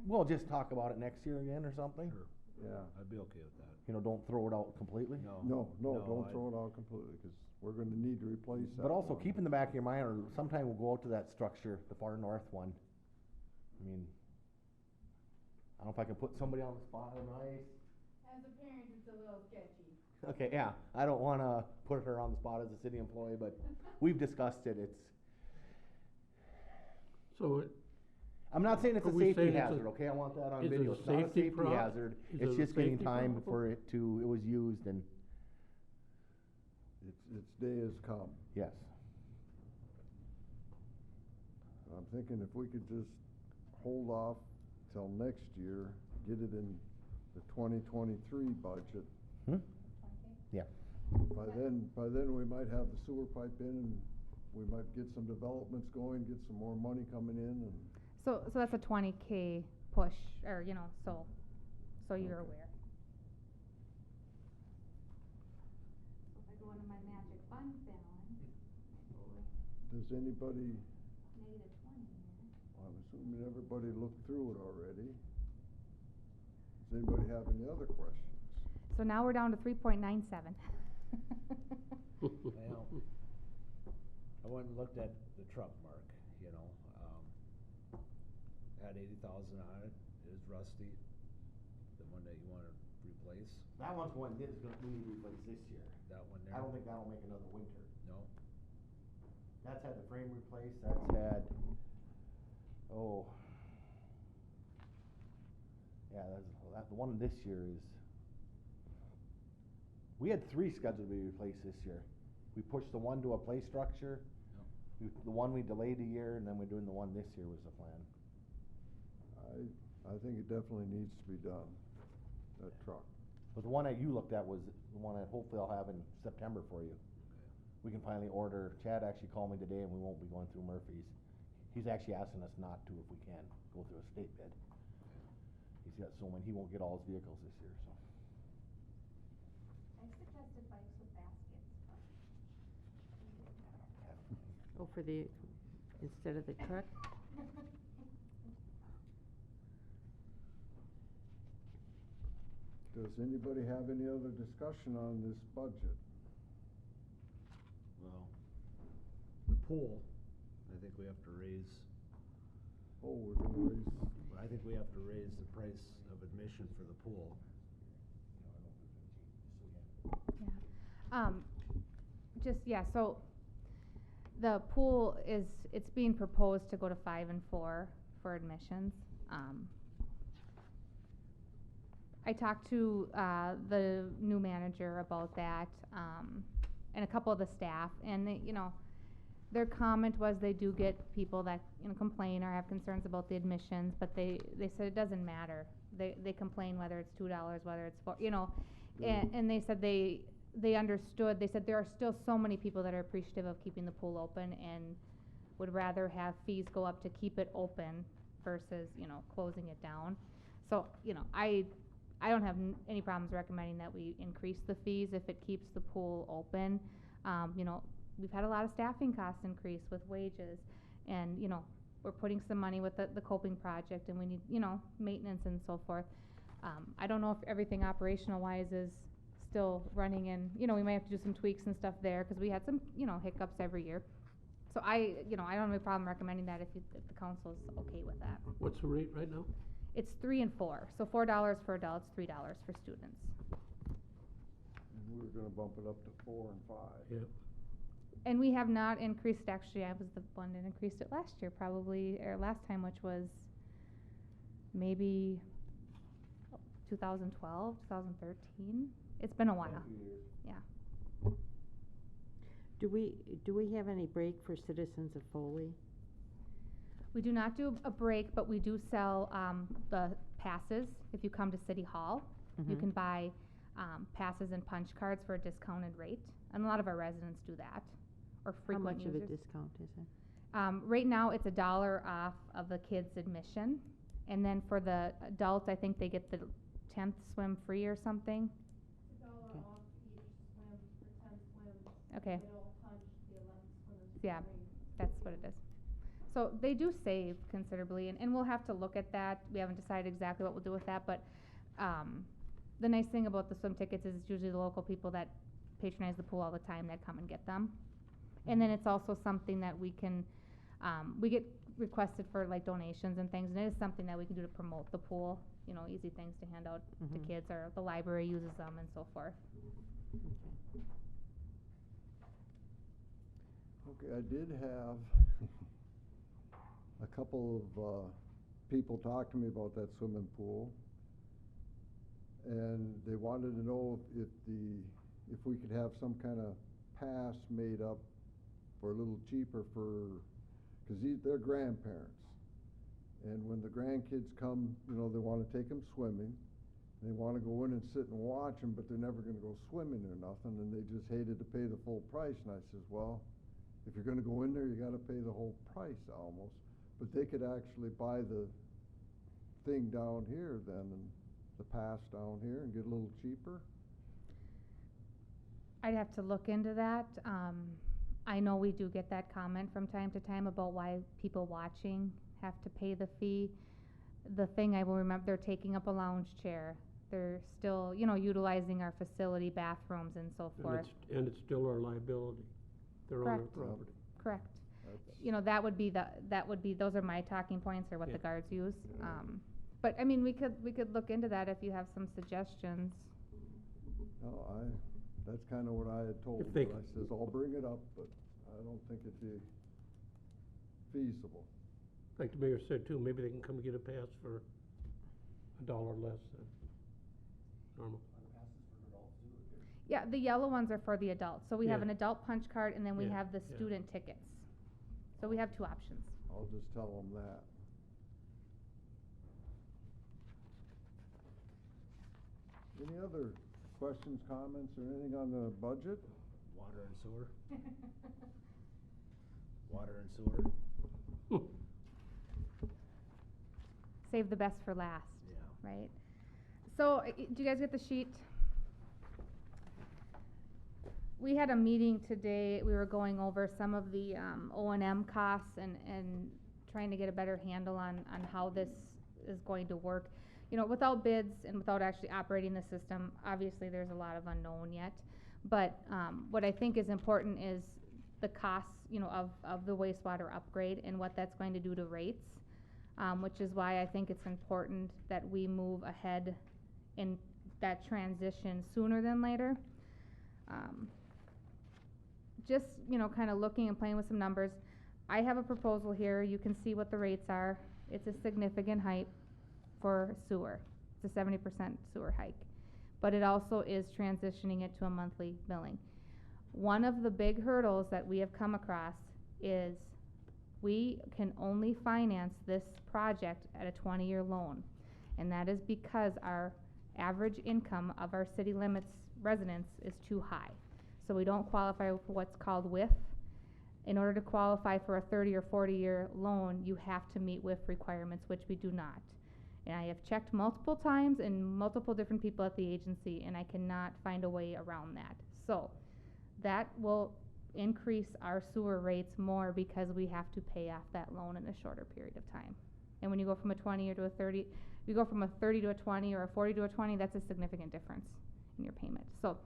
We'll just talk about it next year again or something? Sure, yeah. I'd be okay with that. Don't throw it out completely? No, No, don't I- throw it out completely, cause we're gonna need to replace that But also one. keep in the back of your mind, or sometime we'll go out to that structure, the far north one. I mean, I don't know if I can put somebody on the spot on ice. As a parent, it's a little sketchy. Okay, yeah, I don't wanna put her on the spot as a city employee, but we've discussed it, So I'm not saying it's Are a we safety saying it's a- hazard, okay, I want that on is it video, a it's not a safety safety hazard, Is it's it a just getting safety time problem? for it was used and, Its day has come. yes. I'm thinking if we could just hold off till next year, get it in the 2023 budget. Yeah, By then we might have the sewer pipe in and we might get some developments going, get some more money coming in and. So that's a 20K push, or, so you're aware. So if I go into my magic fund balance, Does anybody, -20 here. I'm assuming everybody looked through it already. Does anybody have any other questions? So now we're down to 3.97. Well, I went and looked at the truck mark, had 80,000 on it, it is rusty, the one that you wanna replace, that one's one we need to replace this year. that one there. I don't think that'll make another winter. No, That's had the frame replaced, that's had, the one this year is, we had 3 scheduled to be replaced this year. We pushed the one to a play structure, the one we delayed a year, and then we're doing the one this year was the plan. I think it definitely needs to be done, that truck. But the one that you looked at was the one that hopefully I'll have in September for you. We can finally order, Chad actually called me today and we won't be going through Murphy's. He's actually asking us not to if we can, go through a state bid. He's got so many, he won't get all his vehicles this year, so. I suggested bikes with baskets, but. Oh, instead of the truck? Does anybody have any other discussion on this budget? well, the pool, I think we have to raise, Oh, we're gonna raise, I think we have to raise the price of admission for the pool. So the pool it's being proposed to go to 5 and 4 for admissions. I talked to, the new manager about that, and a couple of the staff, and they, their comment was they do get people that, complain or have concerns about the admissions, but they said it doesn't matter. They complain whether it's $2, whether it's $4, and they said they understood, they said there are still so many people that are appreciative of keeping the pool open and would rather have fees go up to keep it open versus, closing it down. So, I don't have any problems recommending that we increase the fees if it keeps the pool open. We've had a lot of staffing costs increase with wages, and, we're putting some money with the coping project, and we need, maintenance and so forth. I don't know if everything operational wise is still running, and, we might have to do some tweaks and stuff there, cause we had some, hiccups every year. So I don't have a problem recommending that if the council's okay with that. What's the rate right now? It's 3 and 4, so $4 for adults, $3 for students. and we're gonna bump it up to 4 and 5. Yeah. And we have not increased, actually, I was the one that increased it last year, probably, or last time, which was maybe 2012, 2013. It's been a while, yeah. Do we have any break for citizens of Foley? We do not do a break, but we do sell, the passes. If you come to City Hall, you Mhm. can buy, passes and punch cards for a discounted rate, and a lot of our residents do that, or How frequent much users. of a discount is it? Right now, it's $1 off of the kids' admission, and then for the adults, I think they get the 10th swim free or something. Okay. They'll punch the 11 swimmers. Yeah, for free. that's what it is. So they do save considerably, and we'll have to look at that. We haven't decided exactly what we'll do with that, but, the nice thing about the swim tickets is it's usually the local people that patronize the pool all the time that come and get them. And then it's also something that we can, we get requested for like donations and things, and it is something that we can do to promote the pool, you know, easy things to hand out to Mhm. kids, or the library uses them and so forth. Okay, I did have a couple of, people talk to me about that swimming pool. And they wanted to know if we could have some kind of pass made up for a little cheaper cause they're grandparents. And when the grandkids come, you know, they wanna take them swimming. They wanna go in and sit and watch them, but they're never gonna go swimming or nothing, and they just hated to pay the full price. And I says, well, if you're gonna go in there, you gotta pay the whole price almost. But they could actually buy the thing down here then, and the pass down here, and get a little cheaper. I'd have to look into that. I know we do get that comment from time to time about why people watching have to pay the fee. The thing I will remember, they're taking up a lounge chair. They're still, you know, utilizing our facility, bathrooms and so forth. And it's still our liability. They're on our Correct. property. Correct. That's- You know, those are my talking points, or what the Yeah. guards use. But I mean, we could look into that if you have some suggestions. No, that's kinda what I had told If they her. I says, I'll bring it up, but I don't think it'd be feasible. Like the mayor said too, maybe they can come get a pass for $1 less than normal. Yeah, the yellow ones are for the adults. So we have Yeah. an adult punch card, and then we Yeah, have the yeah. student tickets. So we have two options. I'll just tell them that. Any other questions, comments, or anything on the budget? Water and sewer? Water and sewer? Save the best for last, Yeah. right? So, do you guys get the sheet? We had a meeting today. We were going over some of the, O&M costs and trying to get a better handle on how this is going to work. You know, without bids and without actually operating the system, obviously there's a lot of unknown yet. But, what I think is important is the costs, you know, of the wastewater upgrade and what that's going to do to rates. Which is why I think it's important that we move ahead in that transition sooner than later. Just, you know, kinda looking and playing with some numbers, I have a proposal here. You can see what the rates are. It's a significant hike for sewer. It's a 70% sewer hike. But it also is transitioning it to a monthly billing. One of the big hurdles that we have come across is we can only finance this project at a 20-year loan. And that is because our average income of our city limits residents is too high. So we don't qualify for what's called WIF. In order to qualify for a 30 or 40-year loan, you have to meet WIF requirements, which we do not. And I have checked multiple times and multiple different people at the agency, and I cannot find a way around that. So that will increase our sewer rates more because we have to pay off that loan in a shorter period of time. And when you go from a 20-year to a 30, you go from a 30 to a 20 or a 40 to a 20, that's a significant difference in your payment. So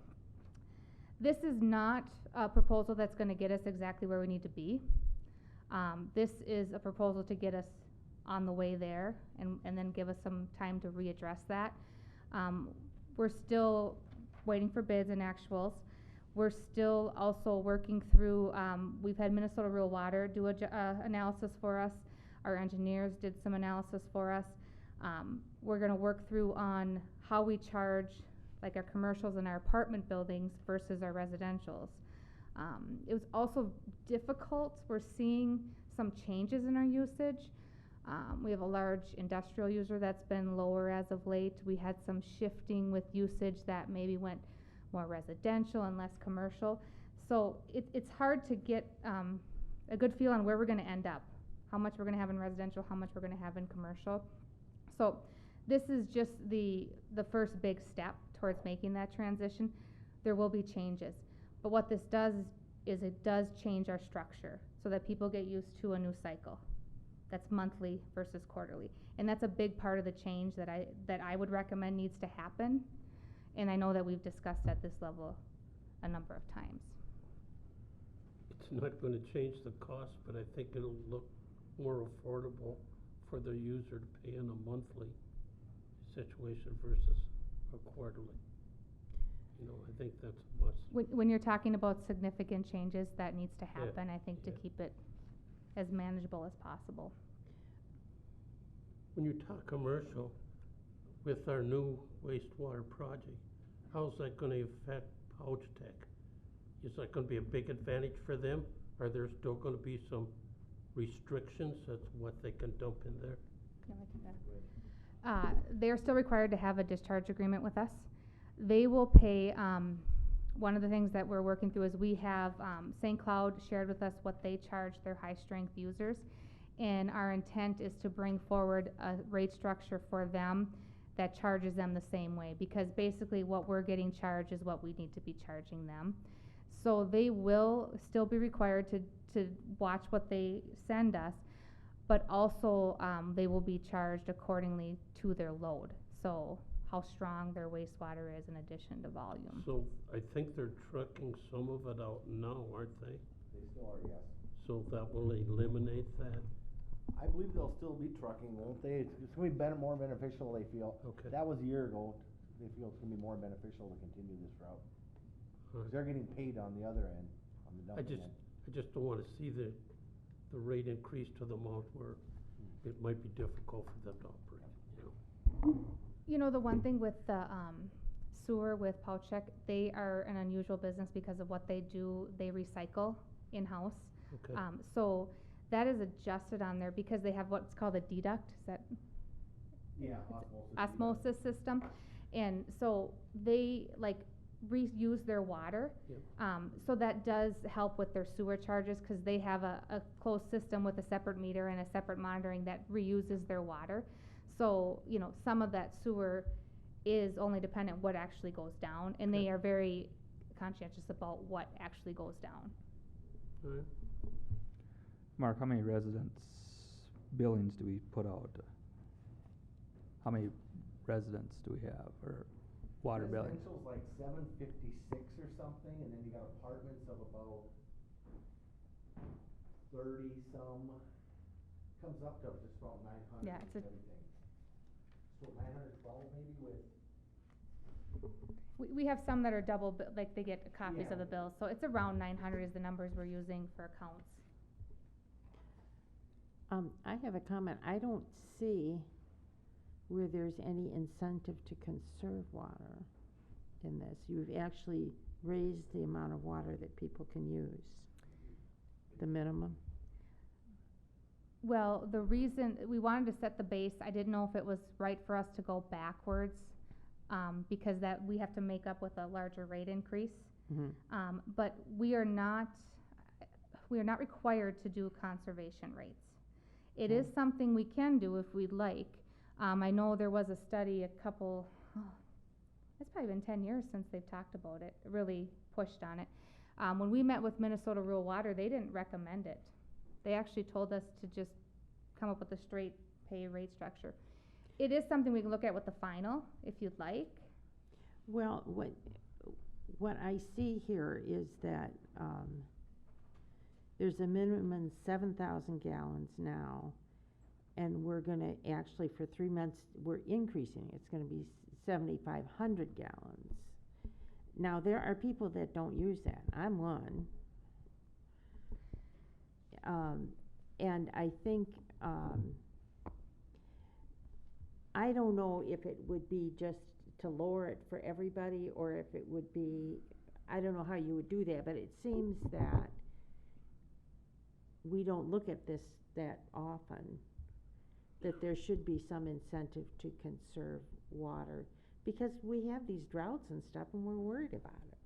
this is not a proposal that's gonna get us exactly where we need to be. This is a proposal to get us on the way there and then give us some time to readdress that. We're still waiting for bids and actuals. We're still also working through, we've had Minnesota Rural Water do analysis for us. Our engineers did some analysis for us. We're gonna work through on how we charge like our commercials and our apartment buildings versus our residentials. It was also difficult. We're seeing some changes in our usage. We have a large industrial user that's been lower as of late. We had some shifting with usage that maybe went more residential and less commercial. So it's hard to get a good feel on where we're gonna end up, how much we're gonna have in residential, how much we're gonna have in commercial. So this is just the first big step towards making that transition. There will be changes. But what this does is is it does change our structure, so that people get used to a new cycle. That's monthly versus quarterly, and that's a big part of the change that I would recommend needs to happen, and I know that we've discussed at this level a number of times. It's not gonna change the cost, but I think it'll look more affordable for the user to pay in a monthly situation versus a quarterly. You know, I think that's a must. When you're talking about significant changes, that needs to happen, I think, to yeah. keep it as manageable as possible. When you talk commercial, with our new wastewater project, how's that gonna affect Pouch Tech? Is that gonna be a big advantage for them? Are there still gonna be some restrictions as to what they can dump in there? Can I take that? They're still required to have a discharge agreement with us. They will pay, one of the things that we're working through is we have, St. Cloud shared with us what they charge their high-strength users. And our intent is to bring forward a rate structure for them that charges them the same way. Because basically what we're getting charged is what we need to be charging them. So they will still be required to watch what they send us, but also, they will be charged accordingly to their load. So how strong their wastewater is in addition to volume. So I think they're trucking some of it out now, aren't they? They still are, yes. So that will eliminate that? I believe they'll still be trucking, won't they? It's gonna be more beneficial, they feel. Okay. That was a year ago. They feel it's gonna be more beneficial to continue this route. All right. Cause they're getting paid on the other end, on the dumping end. I just don't wanna see the rate increase to the amount where it might be difficult for them to operate, you know? You know, the one thing with the, sewer with Pouchek, they are an unusual business because of what they do. They recycle in-house. Okay. So that is adjusted on there because they have what's called a deduct, is that? Yeah, Osmosis system, and so they like reuse their water. Yep. So that does help with their sewer charges, cause they have a closed system with a separate meter and a separate monitoring that reuses their water. So, you know, some of that sewer is only dependent what actually goes down, and they Okay. are very conscientious about what actually goes down. All right. Mark, how many residents' billings do we put out? How many residents do we have, or water billing? Residential's like 756 or something, and then you got apartments of about 30-some. Comes up to just about 900 Yeah, with everything. So 912 maybe with. We have some that are double, like they get copies Yeah. of the bills, so it's around 900 is the numbers we're using for accounts. I have a comment. I don't see where there's any incentive to conserve water in this. You've actually raised the amount of water that people can use, the minimum. Well, the reason, we wanted to set the base, I didn't know if it was right for us to go backwards, because that, we have to make up with a larger rate increase. Mm-hmm. But we are not required to do conservation rates. It is something we can do if we'd like. I know there was a study it's probably been 10 years since they've talked about it, really pushed on it. When we met with Minnesota Rural Water, they didn't recommend it. They actually told us to just come up with a straight pay rate structure. It is something we can look at with the final, if you'd like. Well, what I see here is that, there's a minimum 7,000 gallons now, and we're gonna actually, for 3 months, we're increasing. It's gonna be 7,500 gallons. Now, there are people that don't use that. I'm one. And I think, I don't know if it would be just to lower it for everybody, or if it would be, I don't know how you would do that, but it seems that we don't look at this that often, that there should be some incentive to conserve water, because we have these droughts and stuff and we're worried about it.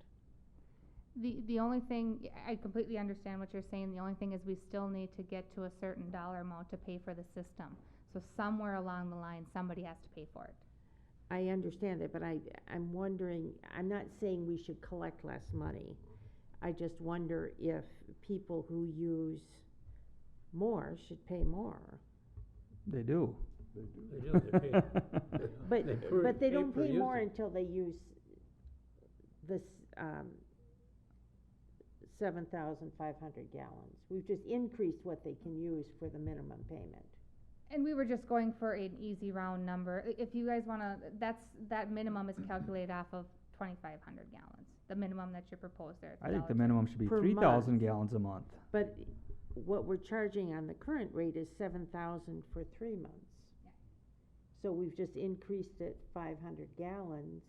The only thing, I completely understand what you're saying, the only thing is we still need to get to a certain dollar amount to pay for the system. So somewhere along the line, somebody has to pay for it. I understand that, but I'm wondering, I'm not saying we should collect less money. I just wonder if people who use more should pay more. They do. They do. They do, they pay. But, They but they pay don't per pay more usage. until they use this, 7,500 gallons. We've just increased what they can use for the minimum payment. And we were just going for an easy round number. If you guys wanna, that minimum is calculated off of 2,500 gallons, the minimum that you proposed there. I think the minimum should be Per 3,000 month. gallons a month. But what we're charging on the current rate is 7,000 for 3 months. Yeah. So we've just increased it 500 gallons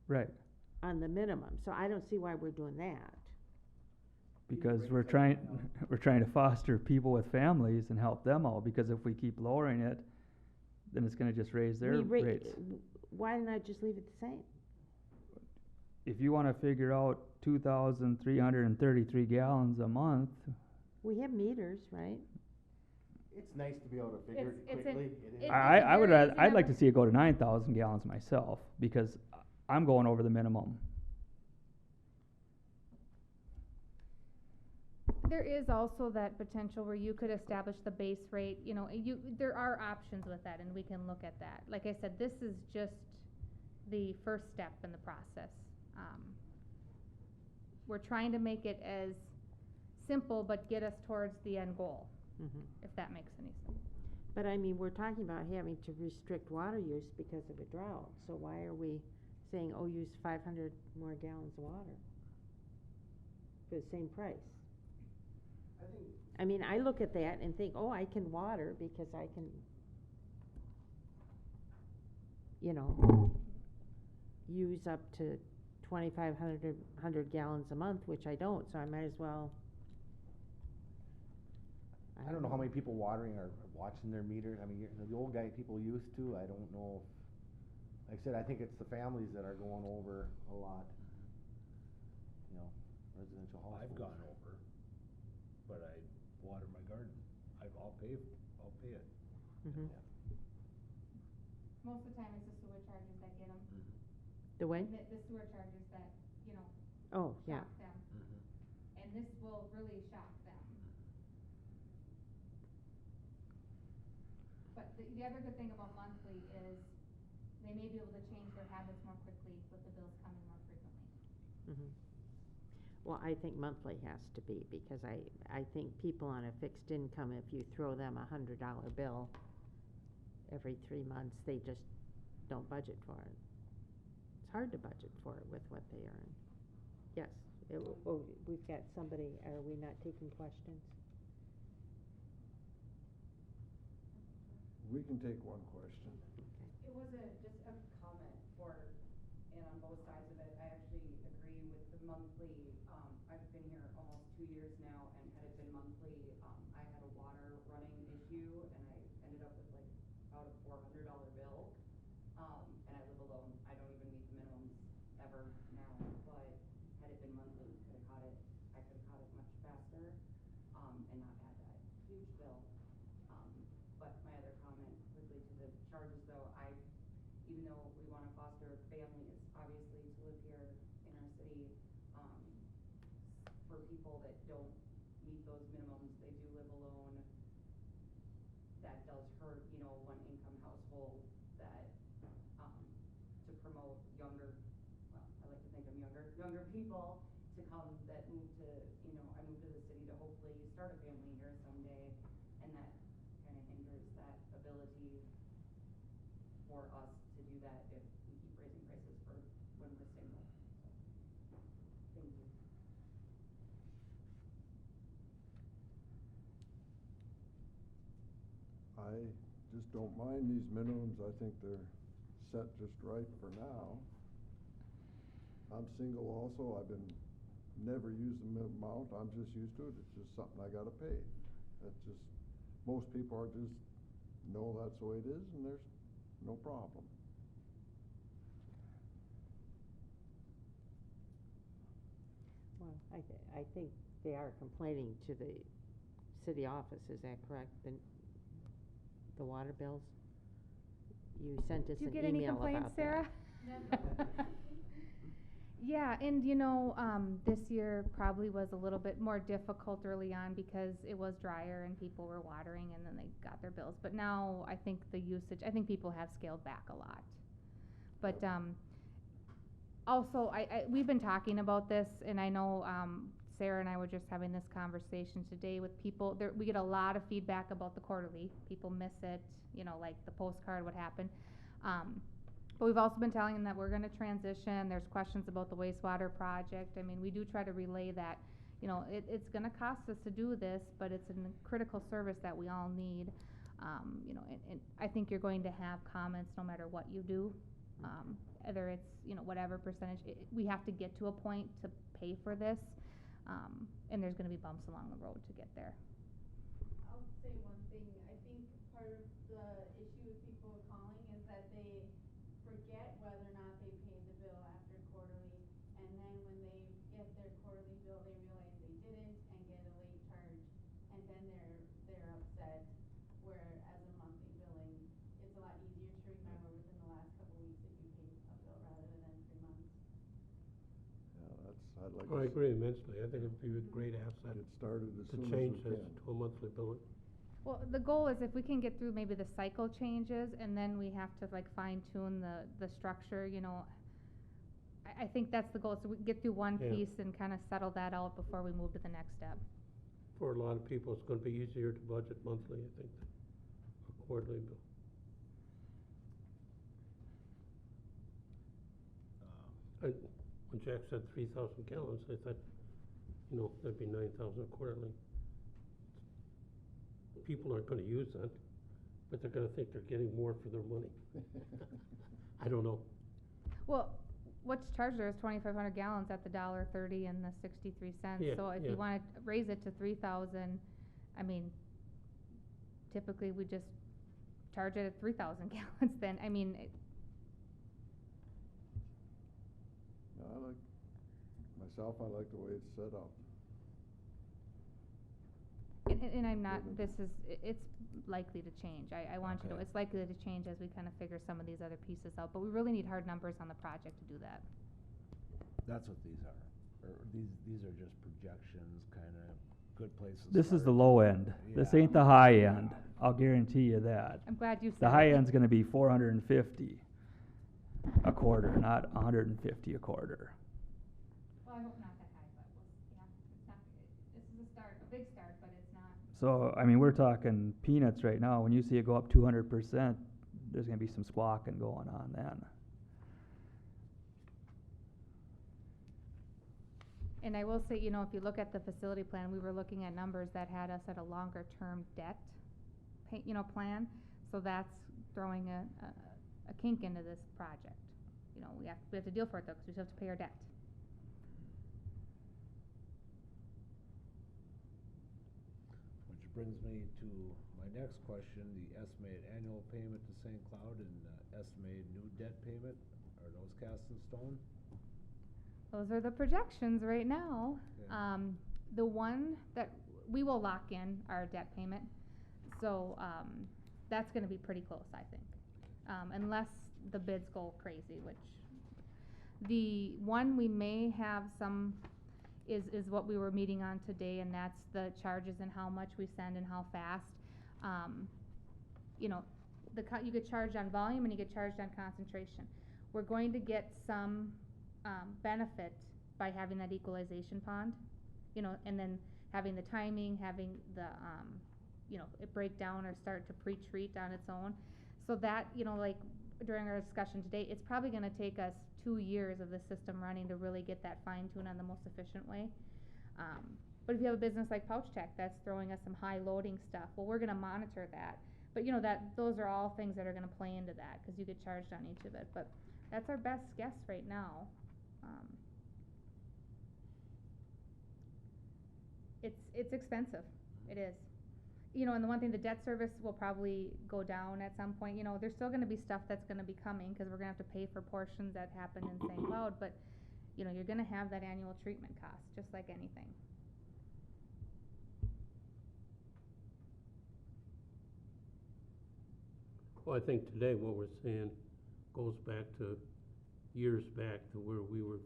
Right, on the minimum, so I don't see why we're doing that. because we're trying to foster people with families and help them out, because if we keep lowering it, then it's gonna just raise their rates. Why not just leave it the same? If you wanna figure out 2,333 gallons a month, We have meters, right? It's nice to be able to figure it It's quickly. It- I would very rather, easy I'd like number. to see it go to 9,000 gallons myself, because I'm going over the minimum. There is also that potential where you could establish the base rate, there are options with that, and we can look at that. Like I said, this is just the first step in the process. We're trying to make it as simple, but get us towards the end goal, if that makes any sense. But I mean, we're talking about having to restrict water use because of a drought, so why are we saying, oh, use 500 more gallons of water for the same price? I mean, I look at that and think, oh, I can water because I can, use up to 2,500 gallons a month, which I don't, so I might as well. I don't know how many people watering are watching their meters. I mean, the old guy people used to, I don't know. Like I said, I think it's the families that are going over a lot. Residential households. I've gone over, but I water my garden. I'll pay it. Mhm. Most of the time, it's the sewer charges that get them, The way? the sewer charges that, Oh, yeah. shock them, and this will really shock them. But the other good thing about monthly is they may be able to change their habits more quickly with the bills coming more frequently. Mhm. Well, I think monthly has to be, because I think people on a fixed income, if you throw them $100 bill every 3 months, they just don't budget for it. It's hard to budget for it with what they earn. Yes, we've got somebody, are we not taking questions? We can take one question. It was just a comment and on both sides of it, I actually agree with the monthly. I've been here almost 2 years now, and had it been monthly, I had a water running issue, and I ended up with about a $400 bill. And I live alone, I don't even meet the minimums ever now, but had it been monthly, I could've caught it much faster, and not had that huge bill. But my other comment quickly to the charges though, even though we wanna foster families, obviously, to live here in our city, for people that don't meet those minimums, they do live alone, that does hurt, one income household that, to promote younger, well, I like to think I'm younger people to come that move to, I moved to the city to hopefully start a family here someday, and that kinda hinders that ability for us to do that if we keep raising prices for when we're single. So, thank you. I just don't mind these minimums. I think they're set just right for now. I'm single also. I've never used the minimum amount. I'm just used to it. It's just something I gotta pay. That's just, most people are just, know that's the way it is, and there's no problem. Well, I think they are complaining to the city office, is that correct? The water bills? You sent us Did you an get any email complaints, about that. Sarah? Yeah, and this year probably was a little bit more difficult early on because it was drier and people were watering and then they got their bills. But now I think I think people have scaled back a lot. But, also, we've been talking about this and I know, Sarah and I were just having this conversation today with people. We get a lot of feedback about the quarterly. People miss it, like the postcard, what happened. But we've also been telling them that we're gonna transition, there's questions about the wastewater project, I mean, we do try to relay that, it's gonna cost us to do this, but it's a critical service that we all need. And I think you're going to have comments no matter what you do, whether it's, whatever percentage, we have to get to a point to pay for this, and there's gonna be bumps along the road to get there. I'll say one thing, I think part of the issue with people calling is that they forget whether or not they paid the bill after quarterly, and then when they get their quarterly bill, they realize they didn't and get a late charge, and then they're upset, whereas a monthly billing, it's a lot easier to remember within the last couple of weeks if you paid a bill rather than 3 months. Yeah, I'd like Oh, I to agree immensely. I think it'd be a great asset get started as to soon as change we this can. to a monthly billing. Well, the goal is if we can get through maybe the cycle changes and then we have to like fine tune the structure, I think that's the goal, so we can get through one Yeah. piece and kinda settle that out before we move to the next step. For a lot of people, it's gonna be easier to budget monthly, I think, than a quarterly bill. When Jack said 3,000 gallons, I thought, that'd be 9,000 quarterly. People aren't gonna use that, but they're gonna think they're getting more for their money. I don't know. Well, what's charged there is 2,500 gallons at the $1.30 and the 63 cents, Yeah, so if yeah. you wanna raise it to 3,000, I mean, typically we just charge it at 3,000 gallons then, I mean, I like the way it's set up. and I'm not, it's likely to change, I want you to know, Okay. it's likely to change as we kinda figure some of these other pieces out, but we really need hard numbers on the project to do that. That's what these are, or these are just projections, kinda good places. to This is the start. low end. This Yeah. ain't the high end. I'll guarantee you that. I'm glad you said The high it. end's gonna be 450 a quarter, not 150 a quarter. Well, I hope not that high, but it's not, this is a start, a big start, but it's not. So, I mean, we're talking peanuts right now. When you see it go up 200%, there's gonna be some squawking going on then. And I will say, if you look at the facility plan, we were looking at numbers that had us at a longer term debt plan, so that's throwing a kink into this project. We have to deal for it though, 'cause we still have to pay our debt. Which brings me to my next question, the estimated annual payment to St. Cloud and estimated new debt payment, are those cast in stone? Those are the projections right now. Okay. The one that, we will lock in our debt payment, so, that's gonna be pretty close, I think. Unless the bids go crazy, which, the one we may have some, is what we were meeting on today, and that's the charges and how much we send and how fast. You get charged on volume and you get charged on concentration. We're going to get some benefit by having that equalization pond, and then having the timing, having the, it break down or start to pre-treat on its own. So that, like during our discussion today, it's probably gonna take us 2 years of the system running to really get that fine-tuned on the most efficient way. But if you have a business like Pouch Tech that's throwing us some high loading stuff, well, we're gonna monitor that. But those are all things that are gonna play into that, cause you get charged on each of it, but that's our best guess right now. It's expensive, it is. And the one thing, the debt service will probably go down at some point, there's still gonna be stuff that's gonna be coming, cause we're gonna have to pay for portions that happen in St. Cloud, but, you're gonna have that annual treatment cost, just like anything. Well, I think today what we're saying goes back to years back to where we were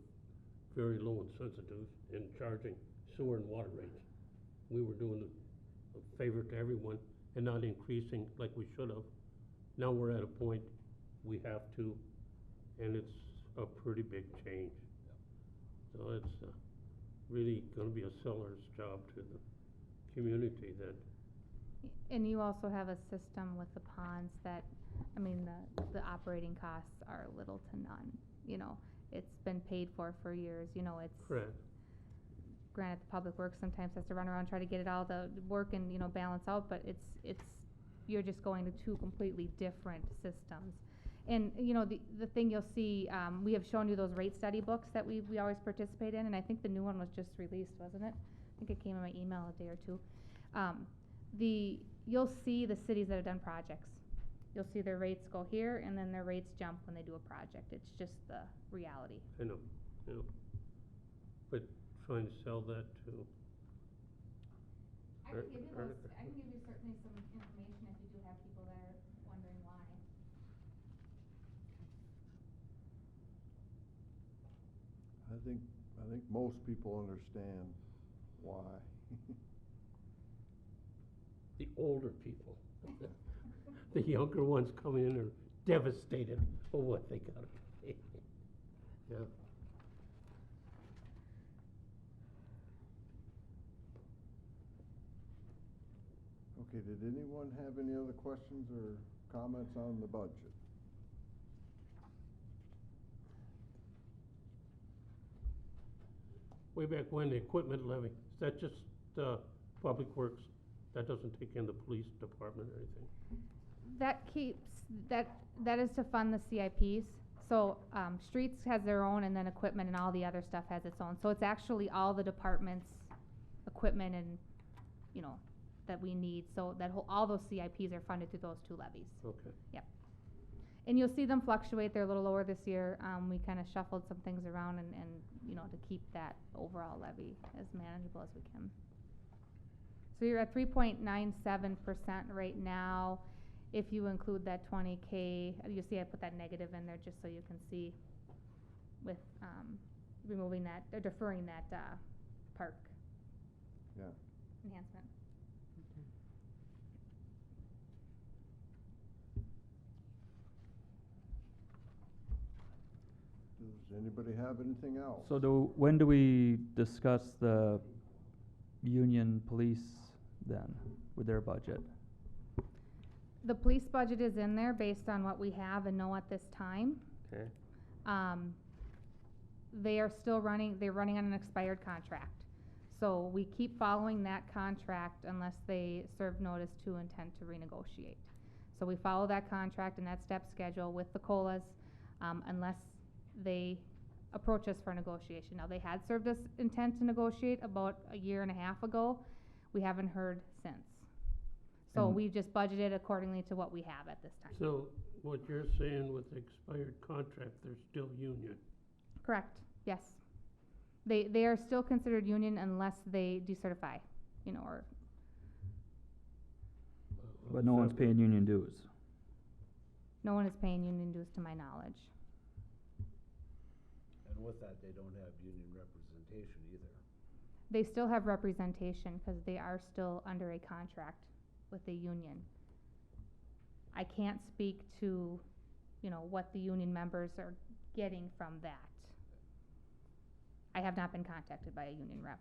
very low and sensitive in charging sewer and water rates. We were doing a favor to everyone and not increasing like we should have. Now we're at a point we have to, and it's a pretty big change. So it's really gonna be a seller's job to the community that, And you also have a system with the ponds that, I mean, the operating costs are little to none, you know. It's been paid for years, you know, it's. correct, Granted, the public works sometimes has to run around, try to get it all to work and, you know, balance out, but it's, you're just going to two completely different systems. And, you know, the thing you'll see, we have shown you those rate study books that we always participate in, and I think the new one was just released, wasn't it? I think it came in my email a day or two. You'll see the cities that have done projects. You'll see their rates go here, and then their rates jump when they do a project. It's just the reality. I know, but trying to sell that to, I can give you certainly some information if you do have people that are wondering why. I think most people understand why. the older people. The younger ones come in are devastated for what they gotta pay. Yeah. Okay, did anyone have any other questions or comments on the budget? Way back when, the equipment levy, is that just, Public Works? That doesn't take in the police department or anything? That keeps, that is to fund the CIPs. So, streets has their own, and then equipment and all the other stuff has its own. So it's actually all the departments' equipment and, you know, that we need. So that all those CIPs are funded through those two levies. Okay. Yep. And you'll see them fluctuate. They're a little lower this year. We kinda shuffled some things around and, you know, to keep that overall levy as manageable as we can. So you're at 3.97% right now. If you include that 20K, you see I put that negative in there just so you can see with, removing that, or deferring that, park. Yeah. Enhancement. Does anybody have anything else? So when do we discuss the union police then, with their budget? The police budget is in there based on what we have and know at this time. Okay. They are still running, they're running on an expired contract. So we keep following that contract unless they serve notice to intent to renegotiate. So we follow that contract and that step schedule with the COLAs, unless they approach us for negotiation. Now, they had served us intent to negotiate about a year and a half ago. We haven't heard since. So And- we've just budgeted accordingly to what we have at this time. So what you're saying with the expired contract, they're still union? Correct, yes. They are still considered union unless they decertify, you know, or, But no one's paying union dues. no one is paying union dues to my knowledge. And with that, they don't have union representation either. They still have representation, cause they are still under a contract with the union. I can't speak to, you know, what the union members are getting from that. I have not been contacted by a union rep.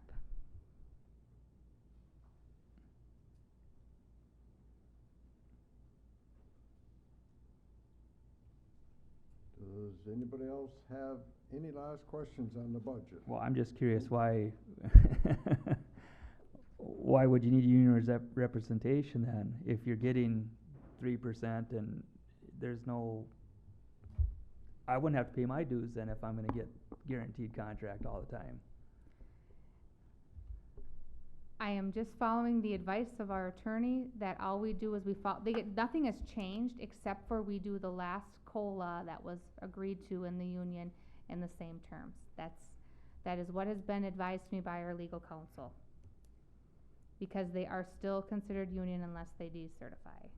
Does anybody else have any last questions on the budget? Well, I'm just curious why, why would you need union representation then, if you're getting 3% and there's no, I wouldn't have to pay my dues then if I'm gonna get guaranteed contract all the time. I am just following the advice of our attorney that all we do is nothing has changed except for we do the last COLA that was agreed to in the union in the same terms. That is what has been advised to me by our legal counsel. Because they are still considered union unless they decertify.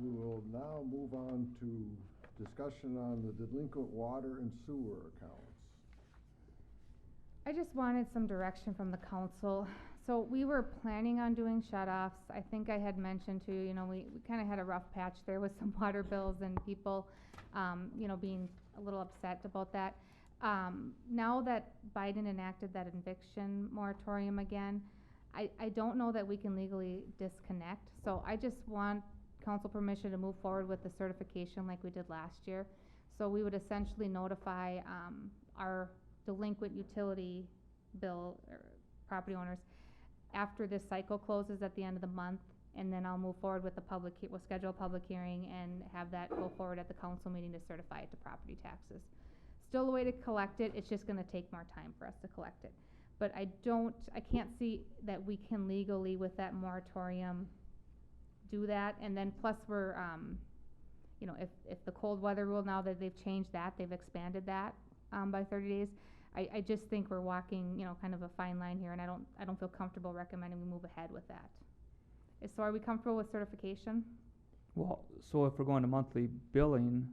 we will now move on to discussion on the delinquent water and sewer accounts. I just wanted some direction from the council. So we were planning on doing shut-offs. I think I had mentioned to you, you know, we kinda had a rough patch there with some water bills and people, you know, being a little upset about that. Now that Biden enacted that eviction moratorium again, I don't know that we can legally disconnect. So I just want council permission to move forward with the certification like we did last year. So we would essentially notify, our delinquent utility bill, or property owners after this cycle closes at the end of the month, and then I'll move forward with the we'll schedule a public hearing and have that go forward at the council meeting to certify it to property taxes. Still a way to collect it, it's just gonna take more time for us to collect it. But I can't see that we can legally with that moratorium do that, and then plus we're, you know, if the cold weather rule, now that they've changed that, they've expanded that, by 30 days, I just think we're walking, you know, kind of a fine line here, and I don't feel comfortable recommending we move ahead with that. So are we comfortable with certification? Well, so if we're going to monthly billing,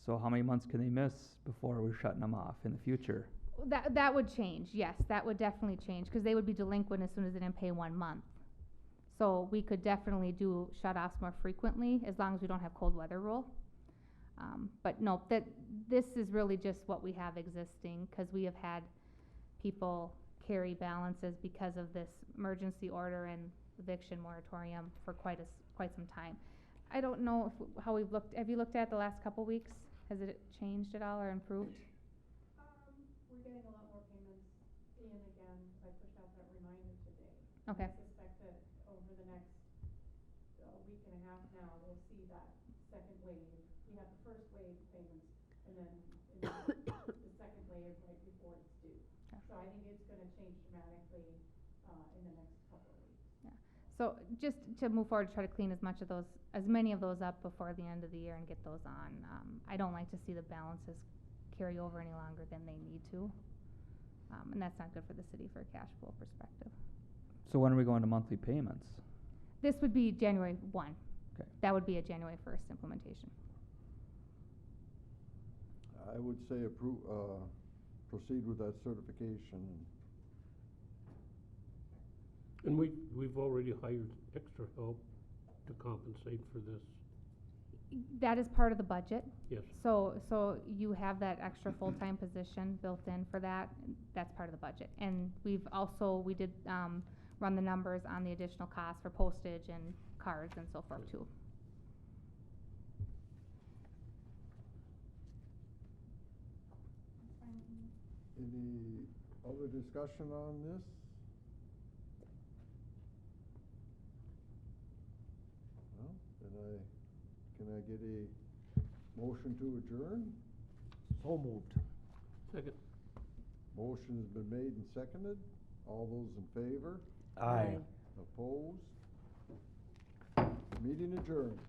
so how many months can they miss before we're shutting them off in the future? That would change, yes, that would definitely change, cause they would be delinquent as soon as they didn't pay 1 month. So we could definitely do shut-offs more frequently, as long as we don't have cold weather rule. But no, this is really just what we have existing, cause we have had people carry balances because of this emergency order and eviction moratorium for quite some time. I don't know how we've looked, have you looked at the last couple weeks? Has it changed at all or improved? We're getting a lot more payments in again, cause I pushed out that reminder today. Okay. I suspect that over the next, week and a half now, we'll see that second wave. We have the first wave of payments, and then the second wave right before it's due. Okay. So I think it's gonna change dramatically, in the next couple of weeks. Yeah, so just to move forward, try to clean as many of those up before the end of the year and get those on. I don't like to see the balances carry over any longer than they need to. And that's not good for the city for a cash flow perspective. So when are we going to monthly payments? This would be January 1. Okay. That would be a January 1st implementation. I would say proceed with that certification. And we've already hired extra help to compensate for this. That is part of the budget. Yes. So you have that extra full-time position built in for that, that's part of the budget. And we did, run the numbers on the additional costs for postage and cards and so forth too. Any other discussion on this? Well, then can I get a motion to adjourn? So moved. Second. Motion's been made and seconded. All those in favor? Aye. Opposed? Meeting adjourned.